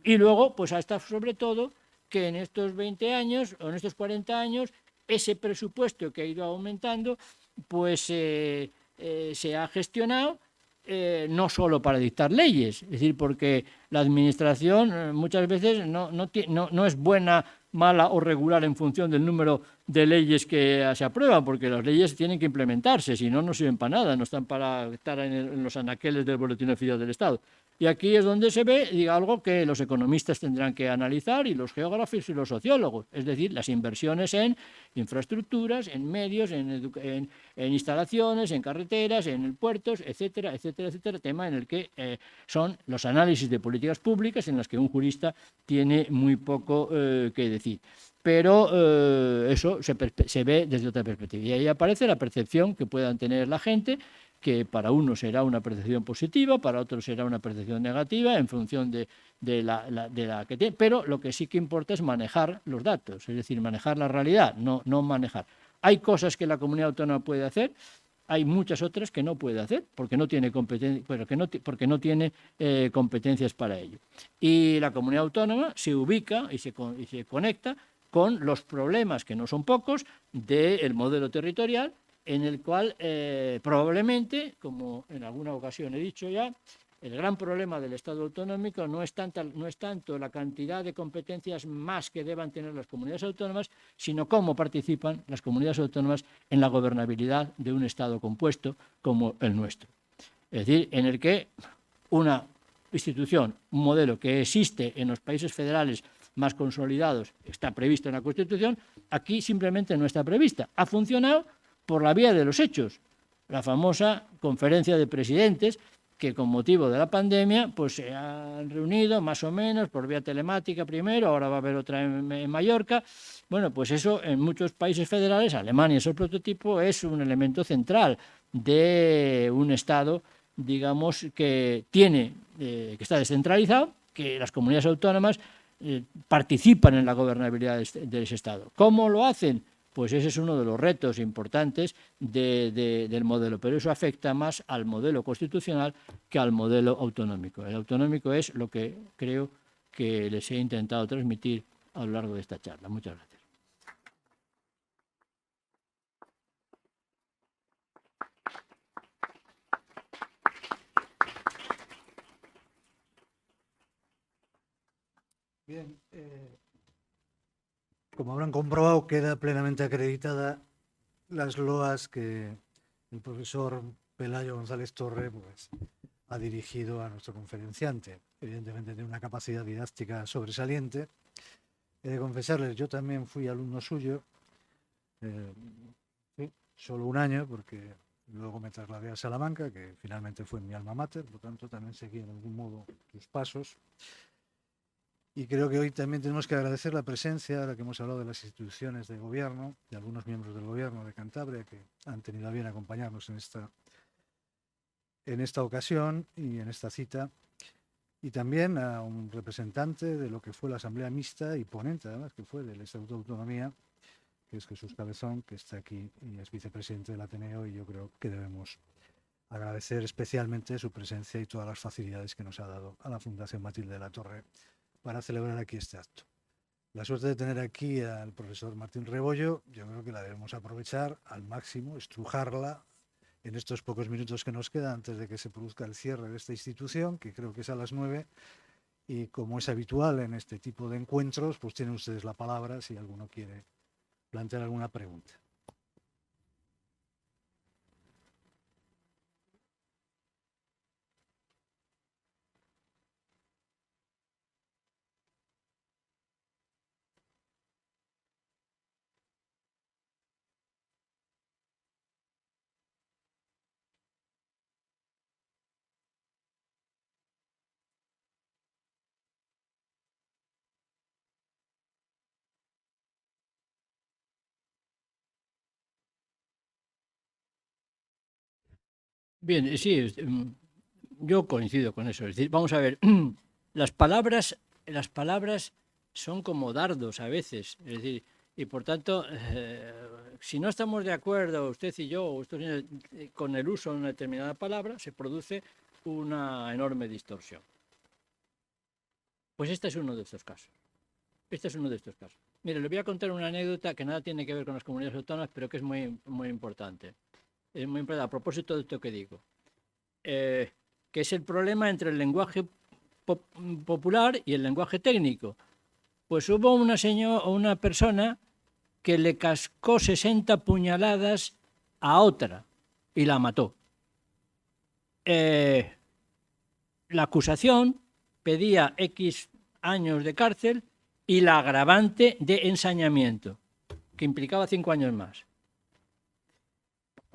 luego, pues hasta sobre todo, que en estos 20 años o en estos 40 años, ese presupuesto que ha ido aumentando, pues se ha gestionado no solo para dictar leyes, es decir, porque la administración muchas veces no es buena, mala o regular en función del número de leyes que se aprueban, porque las leyes tienen que implementarse, si no, no sirven para nada, no están para estar en los anaqueles del Boletín Oficial del Estado. Y aquí es donde se ve algo que los economistas tendrán que analizar y los geógrafos y los sociólogos, es decir, las inversiones en infraestructuras, en medios, en instalaciones, en carreteras, en puertos, etcétera, etcétera, etcétera, tema en el que son los análisis de políticas públicas en las que un jurista tiene muy poco que decir. Pero eso se ve desde otra perspectiva. Y ahí aparece la percepción que puedan tener la gente, que para unos será una percepción positiva, para otros será una percepción negativa, en función de la que tiene. Pero lo que sí que importa es manejar los datos, es decir, manejar la realidad, no manejar. Hay cosas que la comunidad autónoma puede hacer, hay muchas otras que no puede hacer porque no tiene competencias para ello. Y la comunidad autónoma se ubica y se conecta con los problemas, que no son pocos, del modelo territorial, en el cual probablemente, como en alguna ocasión he dicho ya, el gran problema del Estado autonómico no es tanto la cantidad de competencias más que deban tener las comunidades autónomas, sino cómo participan las comunidades autónomas en la gobernabilidad de un Estado compuesto como el nuestro. Es decir, en el que una institución, un modelo que existe en los países federales más consolidados, está previsto en la Constitución, aquí simplemente no está prevista. Ha funcionado por la vía de los hechos. La famosa conferencia de presidentes, que con motivo de la pandemia pues se han reunido más o menos por vía telemática primero, ahora va a haber otra en Mallorca. Bueno, pues eso en muchos países federales, Alemania es el prototipo, es un elemento central de un Estado, digamos, que que está descentralizado, que las comunidades autónomas participan en la gobernabilidad de ese Estado. ¿Cómo lo hacen? Pues ese es uno de los retos importantes del modelo, pero eso afecta más al modelo constitucional que al modelo autonómico. El autonómico es lo que creo que les he intentado transmitir a lo largo de esta charla. Muchas gracias. Bien, como habrán comprobado, queda plenamente acreditada las loas que el profesor Pelayo González Torre pues, ha dirigido a nuestro conferenciante. Evidentemente tiene una capacidad didáctica sobresaliente. He de confesarles, yo también fui alumno suyo, sí, solo un año, porque luego me trasladé a Salamanca, que finalmente fue mi alma mater, por tanto también seguí en algún modo sus pasos. Y creo que hoy también tenemos que agradecer la presencia, ahora que hemos hablado de las instituciones de gobierno, de algunos miembros del gobierno de Cantabria que han tenido a bien acompañarnos en esta ocasión y en esta cita, y también a un representante de lo que fue la Asamblea Mixta y ponente, además, que fue del Estatuto de Autonomía, que es Jesús Cabezón, que está aquí y es vicepresidente del Ateneo, y yo creo que debemos agradecer especialmente su presencia y todas las facilidades que nos ha dado a la Fundación Matilde de la Torre para celebrar aquí este acto. La suerte de tener aquí al profesor Martín Rebollo, yo creo que la debemos aprovechar al máximo, estrujarla en estos pocos minutos que nos quedan antes de que se produzca el cierre de esta institución, que creo que es a las 9, y como es habitual en este tipo de encuentros, pues tienen ustedes la palabra si alguno quiere plantear alguna pregunta. Bien, sí, yo coincido con eso. Es decir, vamos a ver, las palabras son como dardos a veces. Es decir, y por tanto, si no estamos de acuerdo, usted y yo, o estos señores, con el uso de una determinada palabra, se produce una enorme distorsión. Pues este es uno de estos casos. Mire, le voy a contar una anécdota que nada tiene que ver con las comunidades autónomas, pero que es muy, muy importante. Es muy importante a propósito de esto que digo, que es el problema entre el lenguaje popular y el lenguaje técnico. Pues hubo una persona que le cascó 60 puñaladas a otra y la mató. La acusación pedía X años de cárcel y la agravante de ensañamiento, que implicaba 5 años más.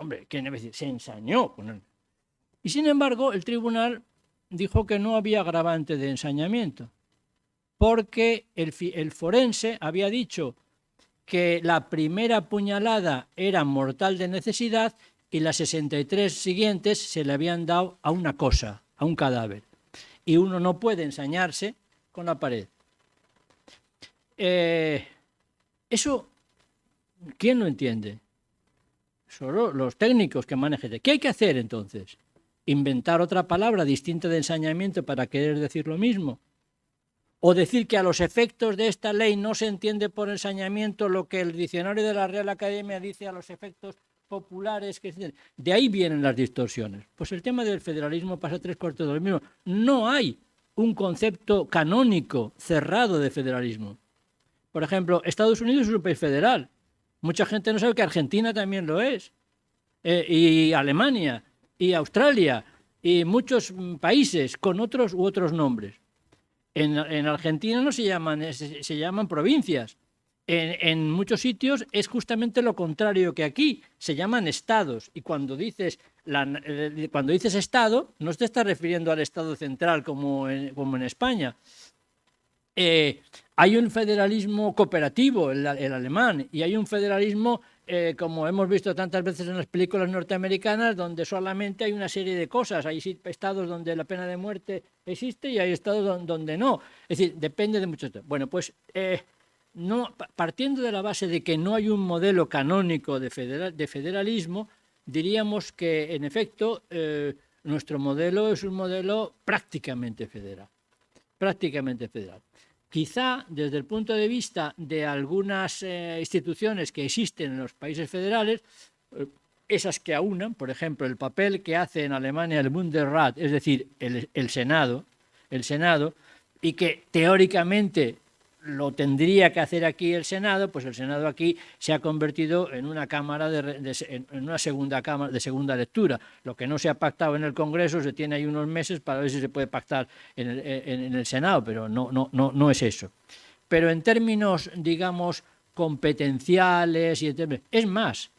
Hombre, ¿qué debe decir? Se ensañó con él. Y sin embargo, el tribunal dijo que no había agravante de ensañamiento, porque el forense había dicho que la primera puñalada era mortal de necesidad y las 63 siguientes se le habían dado a una cosa, a un cadáver. Y uno no puede ensañarse con la pared. Eso, ¿quién lo entiende? Solo los técnicos que manejan. ¿Qué hay que hacer entonces? ¿Inventar otra palabra distinta de ensañamiento para querer decir lo mismo? ¿O decir que a los efectos de esta ley no se entiende por ensañamiento lo que el diccionario de la Real Academia dice a los efectos populares? De ahí vienen las distorsiones. Pues el tema del federalismo pasa 3/4 de lo mismo. No hay un concepto canónico cerrado de federalismo. Por ejemplo, Estados Unidos es un país federal. Mucha gente no sabe que Argentina también lo es. Y Alemania, y Australia, y muchos países con otros u otros nombres. En Argentina no se llaman provincias. En muchos sitios es justamente lo contrario que aquí, se llaman estados. Y cuando dices estado, no te estás refiriendo al estado central como en España. Hay un federalismo cooperativo, el alemán, y hay un federalismo, como hemos visto tantas veces en las películas norteamericanas, donde solamente hay una serie de cosas. Hay estados donde la pena de muerte existe y hay estados donde no. Es decir, depende de muchos. Bueno, pues no, partiendo de la base de que no hay un modelo canónico de federalismo, diríamos que, en efecto, nuestro modelo es un modelo prácticamente federal. Prácticamente federal. Quizá desde el punto de vista de algunas instituciones que existen en los países federales, esas que aunan, por ejemplo, el papel que hace en Alemania el Bundesrat, es decir, el Senado, y que teóricamente lo tendría que hacer aquí el Senado, pues el Senado aquí se ha convertido en una cámara en una segunda cámara de segunda lectura. Lo que no se ha pactado en el Congreso se tiene ahí unos meses para ver si se puede pactar en el Senado, pero no es eso. Pero en términos, digamos, competenciales, es más,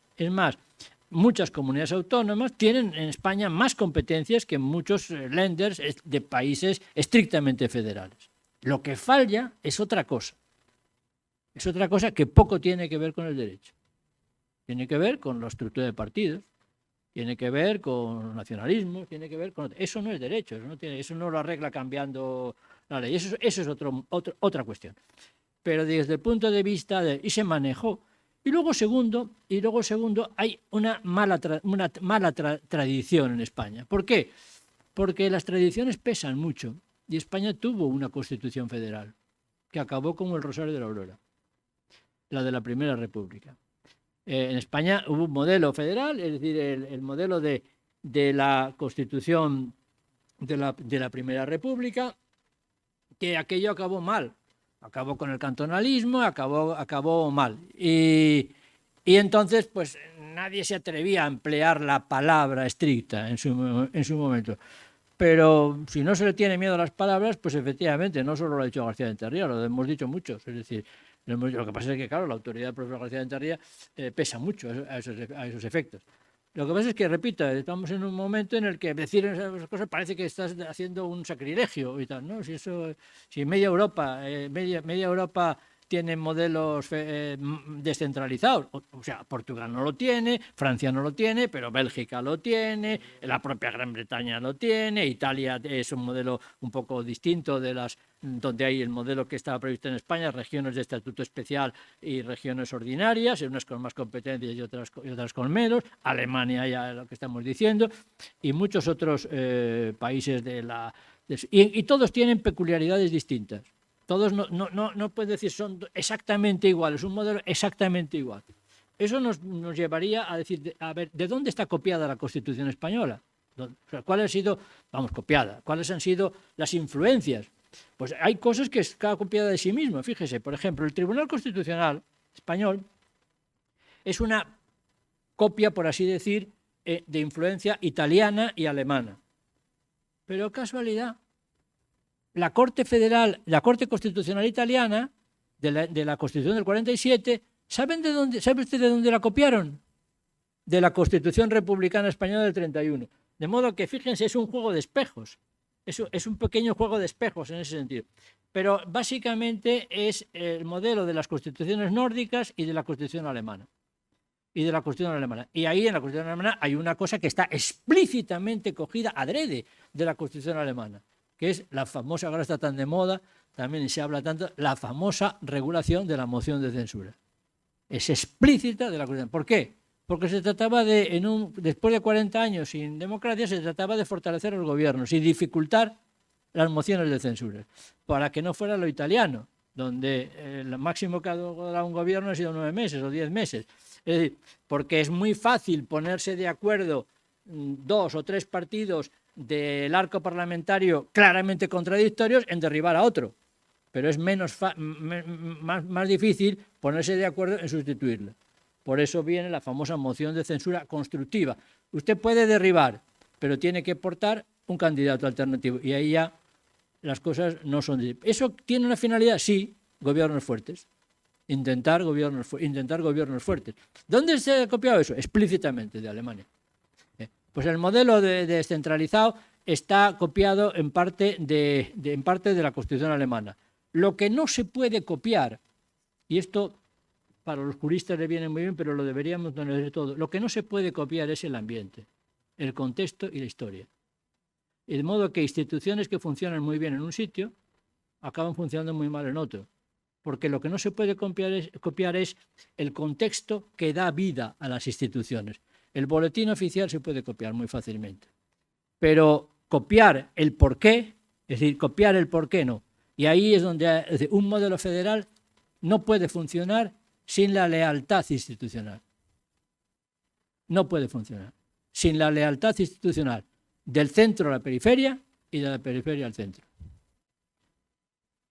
muchas comunidades autónomas tienen en España más competencias que muchos lenders de países estrictamente federales. Lo que falla es otra cosa. Es otra cosa que poco tiene que ver con el derecho. Tiene que ver con la estructura de partidos, tiene que ver con nacionalismo, tiene que ver con... Eso no es derecho, eso no lo arregla cambiando la ley. Eso es otra cuestión. Pero desde el punto de vista y se manejó. Y luego segundo, hay una mala tradición en España. ¿Por qué? Porque las tradiciones pesan mucho. Y España tuvo una Constitución federal que acabó como el Rosario de la Aurora, la de la Primera República. En España hubo un modelo federal, es decir, el modelo de la Constitución de la Primera República, que aquello acabó mal. Acabó con el cantonalismo, acabó mal. Y entonces, pues nadie se atrevía a emplear la palabra estricta en su momento. Pero si no se le tiene miedo a las palabras, pues efectivamente, no solo lo ha dicho García de Enterría, lo hemos dicho muchos. Es decir, lo que pasa es que, claro, la autoridad del profesor García de Enterría pesa mucho a esos efectos. Lo que pasa es que, repito, estamos en un momento en el que decir esas cosas parece que estás haciendo un sacrilegio y tal, ¿no? Si media Europa tiene modelos descentralizados. O sea, Portugal no lo tiene, Francia no lo tiene, pero Bélgica lo tiene, la propia Gran Bretaña lo tiene, Italia es un modelo un poco distinto donde hay el modelo que estaba previsto en España, regiones de estatuto especial y regiones ordinarias, unas con más competencias y otras con menos, Alemania ya lo que estamos diciendo, y muchos otros países y todos tienen peculiaridades distintas. Todos no pueden decir son exactamente iguales, un modelo exactamente igual. Eso nos llevaría a decir, a ver, ¿de dónde está copiada la Constitución española? ¿Cuál ha sido, copiada? ¿Cuáles han sido las influencias? Pues hay cosas que está copiada de sí mismo. Fíjese, por ejemplo, el Tribunal Constitucional español es una copia, por así decir, de influencia italiana y alemana. Pero casualidad, la Corte Constitucional italiana, de la Constitución del 47, ¿sabe usted de dónde la copiaron? De la Constitución Republicana Española del 31. De modo que, fíjense, es un juego de espejos. Es un pequeño juego de espejos en ese sentido. Pero básicamente es el modelo de las constituciones nórdicas y de la Constitución alemana. y de la Constitución alemana. Y ahí en la Constitución alemana hay una cosa que está explícitamente cogida adrede de la Constitución alemana, que es la famosa, ahora está tan de moda, también se habla tanto, la famosa regulación de la moción de censura. Es explícita de la Constitución. ¿Por qué? Porque se trataba de, después de 40 años sin democracia, se trataba de fortalecer los gobiernos y dificultar las mociones de censura, para que no fuera lo italiano, donde el máximo que ha durado un gobierno ha sido 9 meses o 10 meses. Es decir, porque es muy fácil ponerse de acuerdo 2 o 3 partidos del arco parlamentario claramente contradictorios en derribar a otro, pero es más difícil ponerse de acuerdo en sustituirlo. Por eso viene la famosa moción de censura constructiva. Usted puede derribar, pero tiene que aportar un candidato alternativo, y ahí ya las cosas no son... ¿Eso tiene una finalidad? Sí, gobiernos fuertes. Intentar gobiernos fuertes. ¿Dónde se ha copiado eso? Explícitamente de Alemania. Pues el modelo descentralizado está copiado en parte de la Constitución alemana. Lo que no se puede copiar, y esto para los juristas le viene muy bien, pero lo deberíamos tener de todo, lo que no se puede copiar es el ambiente, el contexto y la historia. Y de modo que instituciones que funcionan muy bien en un sitio acaban funcionando muy mal en otro. Porque lo que no se puede copiar es el contexto que da vida a las instituciones. El boletín oficial se puede copiar muy fácilmente. Pero copiar el porqué, es decir, copiar el porqué no. Y ahí es donde un modelo federal no puede funcionar sin la lealtad institucional. No puede funcionar. Sin la lealtad institucional del centro a la periferia y de la periferia al centro.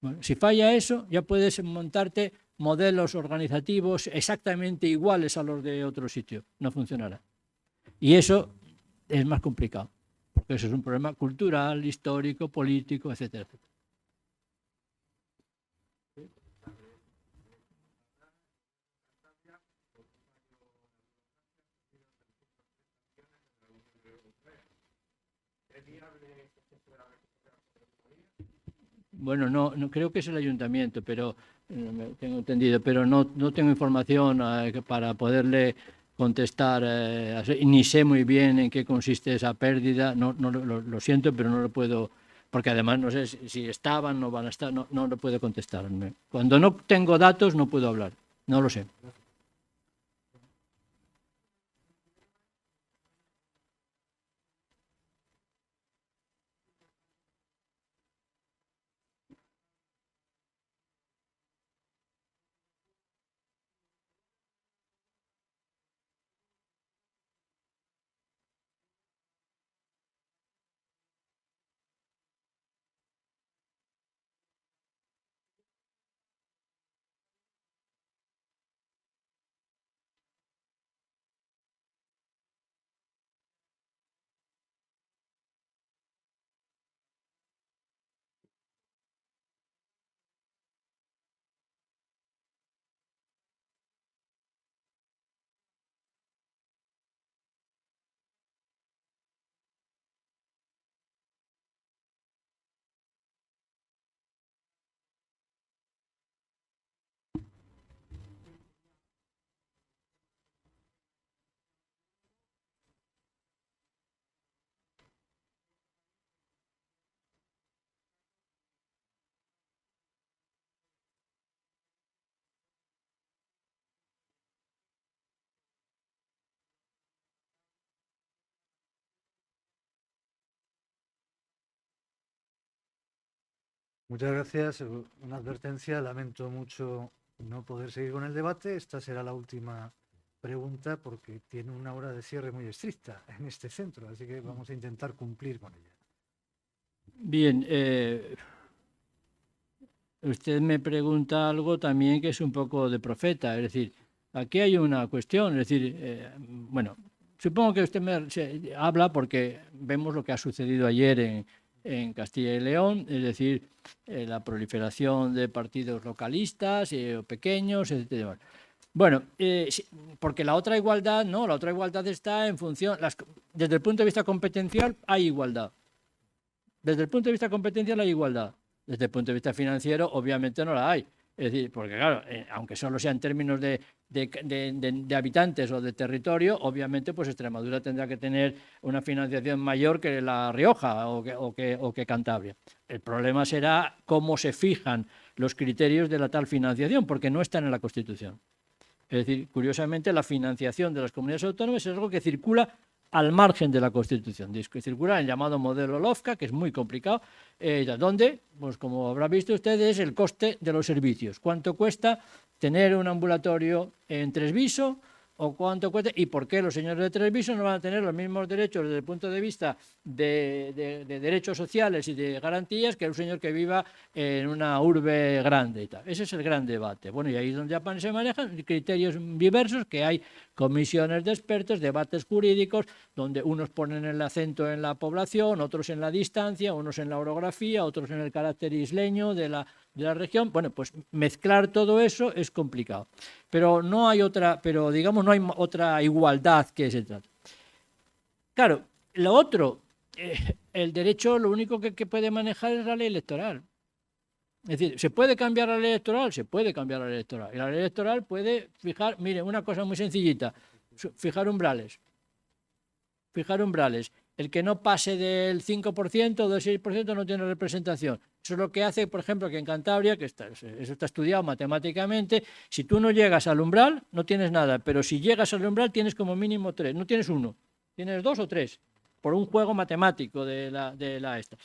Bueno, si falla eso, ya puedes montarte modelos organizativos exactamente iguales a los de otro sitio. No funcionará. Y eso es más complicado, porque eso es un problema cultural, histórico, político, etcétera, etcétera. Bueno, no creo que es el ayuntamiento, pero tengo entendido, pero no tengo información para poderle contestar, ni sé muy bien en qué consiste esa pérdida. Lo siento, pero no lo puedo, porque además no sé si estaban, no van a estar, no lo puedo contestar. Cuando no tengo datos no puedo hablar, no lo sé. Muchas gracias. Una advertencia. Lamento mucho no poder seguir con el debate. Esta será la última pregunta porque tiene una hora de cierre muy estricta en este centro, así que vamos a intentar cumplir con ella. Bien, usted me pregunta algo también que es un poco de profeta, es decir, aquí hay una cuestión, es decir, bueno, supongo que usted se habla porque vemos lo que ha sucedido ayer en Castilla y León, es decir, la proliferación de partidos localistas, pequeños, etc. Bueno, porque la otra igualdad, no, la otra igualdad está en función, desde el punto de vista competencial hay igualdad. Desde el punto de vista competencial hay igualdad. Desde el punto de vista financiero, obviamente no la hay. Es decir, porque claro, aunque solo sea en términos de habitantes o de territorio, obviamente pues Extremadura tendrá que tener una financiación mayor que La Rioja o que Cantabria. El problema será cómo se fijan los criterios de la tal financiación, porque no están en la Constitución. Es decir, curiosamente, la financiación de las comunidades autónomas es algo que circula al margen de la Constitución, que circula en el llamado modelo LOFCA, que es muy complicado, donde, pues como habrá visto ustedes, el coste de los servicios. ¿Cuánto cuesta tener un ambulatorio en Tresviso? ¿O cuánto cuesta? ¿Y por qué los señores de Tresviso no van a tener los mismos derechos desde el punto de vista de derechos sociales y de garantías que un señor que viva en una urbe grande y tal? Ese es el gran debate. Bueno, y ahí es donde se manejan criterios diversos, que hay comisiones de expertos, debates jurídicos, donde unos ponen el acento en la población, otros en la distancia, unos en la orografía, otros en el carácter isleño de la región. Bueno, pues mezclar todo eso es complicado. Pero no hay otra, igualdad que se trata. Claro, lo otro, el derecho lo único que puede manejar es la ley electoral. Es decir, ¿se puede cambiar la ley electoral? Se puede cambiar la ley electoral. Y la ley electoral puede fijar, mire, una cosa muy sencillita, fijar umbrales. Fijar umbrales. El que no pase del 5% o del 6% no tiene representación. Eso es lo que hace, por ejemplo, que en Cantabria, que eso está estudiado matemáticamente, si tú no llegas al umbral, no tienes nada, pero si llegas al umbral tienes como mínimo 3, no tienes 1, tienes 2 o 3, por un juego matemático de la esta.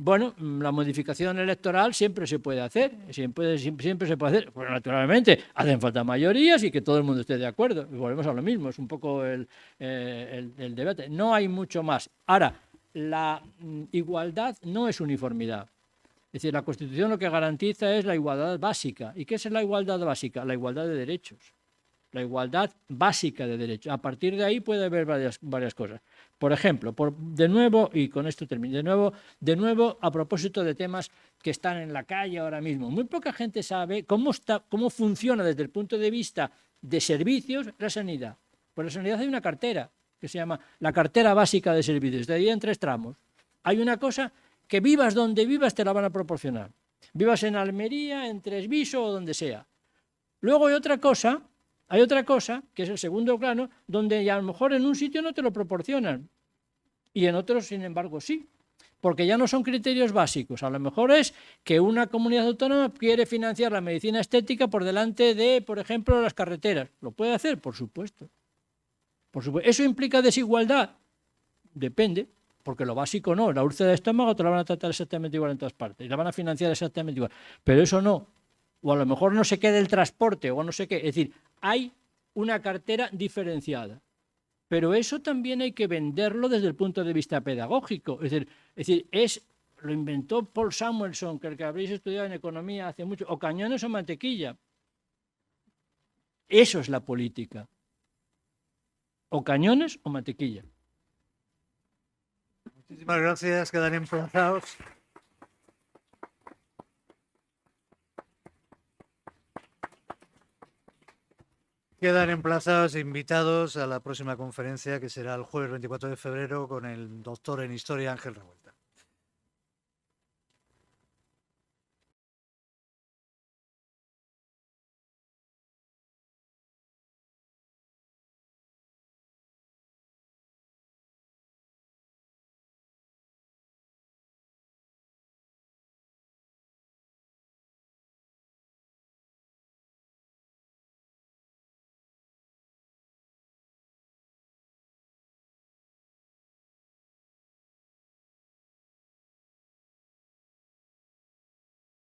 Bueno, la modificación electoral siempre se puede hacer, siempre se puede hacer. Pues naturalmente hacen falta mayorías y que todo el mundo esté de acuerdo. Y volvemos a lo mismo, es un poco el debate. No hay mucho más. Ahora, la igualdad no es uniformidad. Es decir, la Constitución lo que garantiza es la igualdad básica. ¿Y qué es la igualdad básica? La igualdad de derechos. La igualdad básica de derechos. A partir de ahí puede haber varias cosas. Por ejemplo, de nuevo, y con esto termino, de nuevo a propósito de temas que están en la calle ahora mismo. Muy poca gente sabe cómo funciona desde el punto de vista de servicios la sanidad. Por la sanidad hay una cartera que se llama la cartera básica de servicios. De ahí en 3 tramos. Hay una cosa que vivas donde vivas te la van a proporcionar. Vivas en Almería, en Tresviso o donde sea. Luego hay otra cosa, que es el segundo plano, donde a lo mejor en un sitio no te lo proporcionan y en otros, sin embargo, sí, porque ya no son criterios básicos. A lo mejor es que una comunidad autónoma quiere financiar la medicina estética por delante de, por ejemplo, las carreteras. ¿Lo puede hacer? Por supuesto. ¿Eso implica desigualdad? Depende, porque lo básico no. La úlcera de estómago te la van a tratar exactamente igual en todas partes y la van a financiar exactamente igual, pero eso no. O a lo mejor no se quede el transporte o no sé qué. Es decir, hay una cartera diferenciada. Pero eso también hay que venderlo desde el punto de vista pedagógico. Es decir, lo inventó Paul Samuelson, que el que habréis estudiado en economía hace mucho, o cañones o mantequilla. Eso es la política. O cañones o mantequilla. Muchísimas gracias, quedan emplazados. Quedan emplazados e invitados a la próxima conferencia, que será el jueves 24 de febrero, con el doctor en Historia Ángel Revuelta.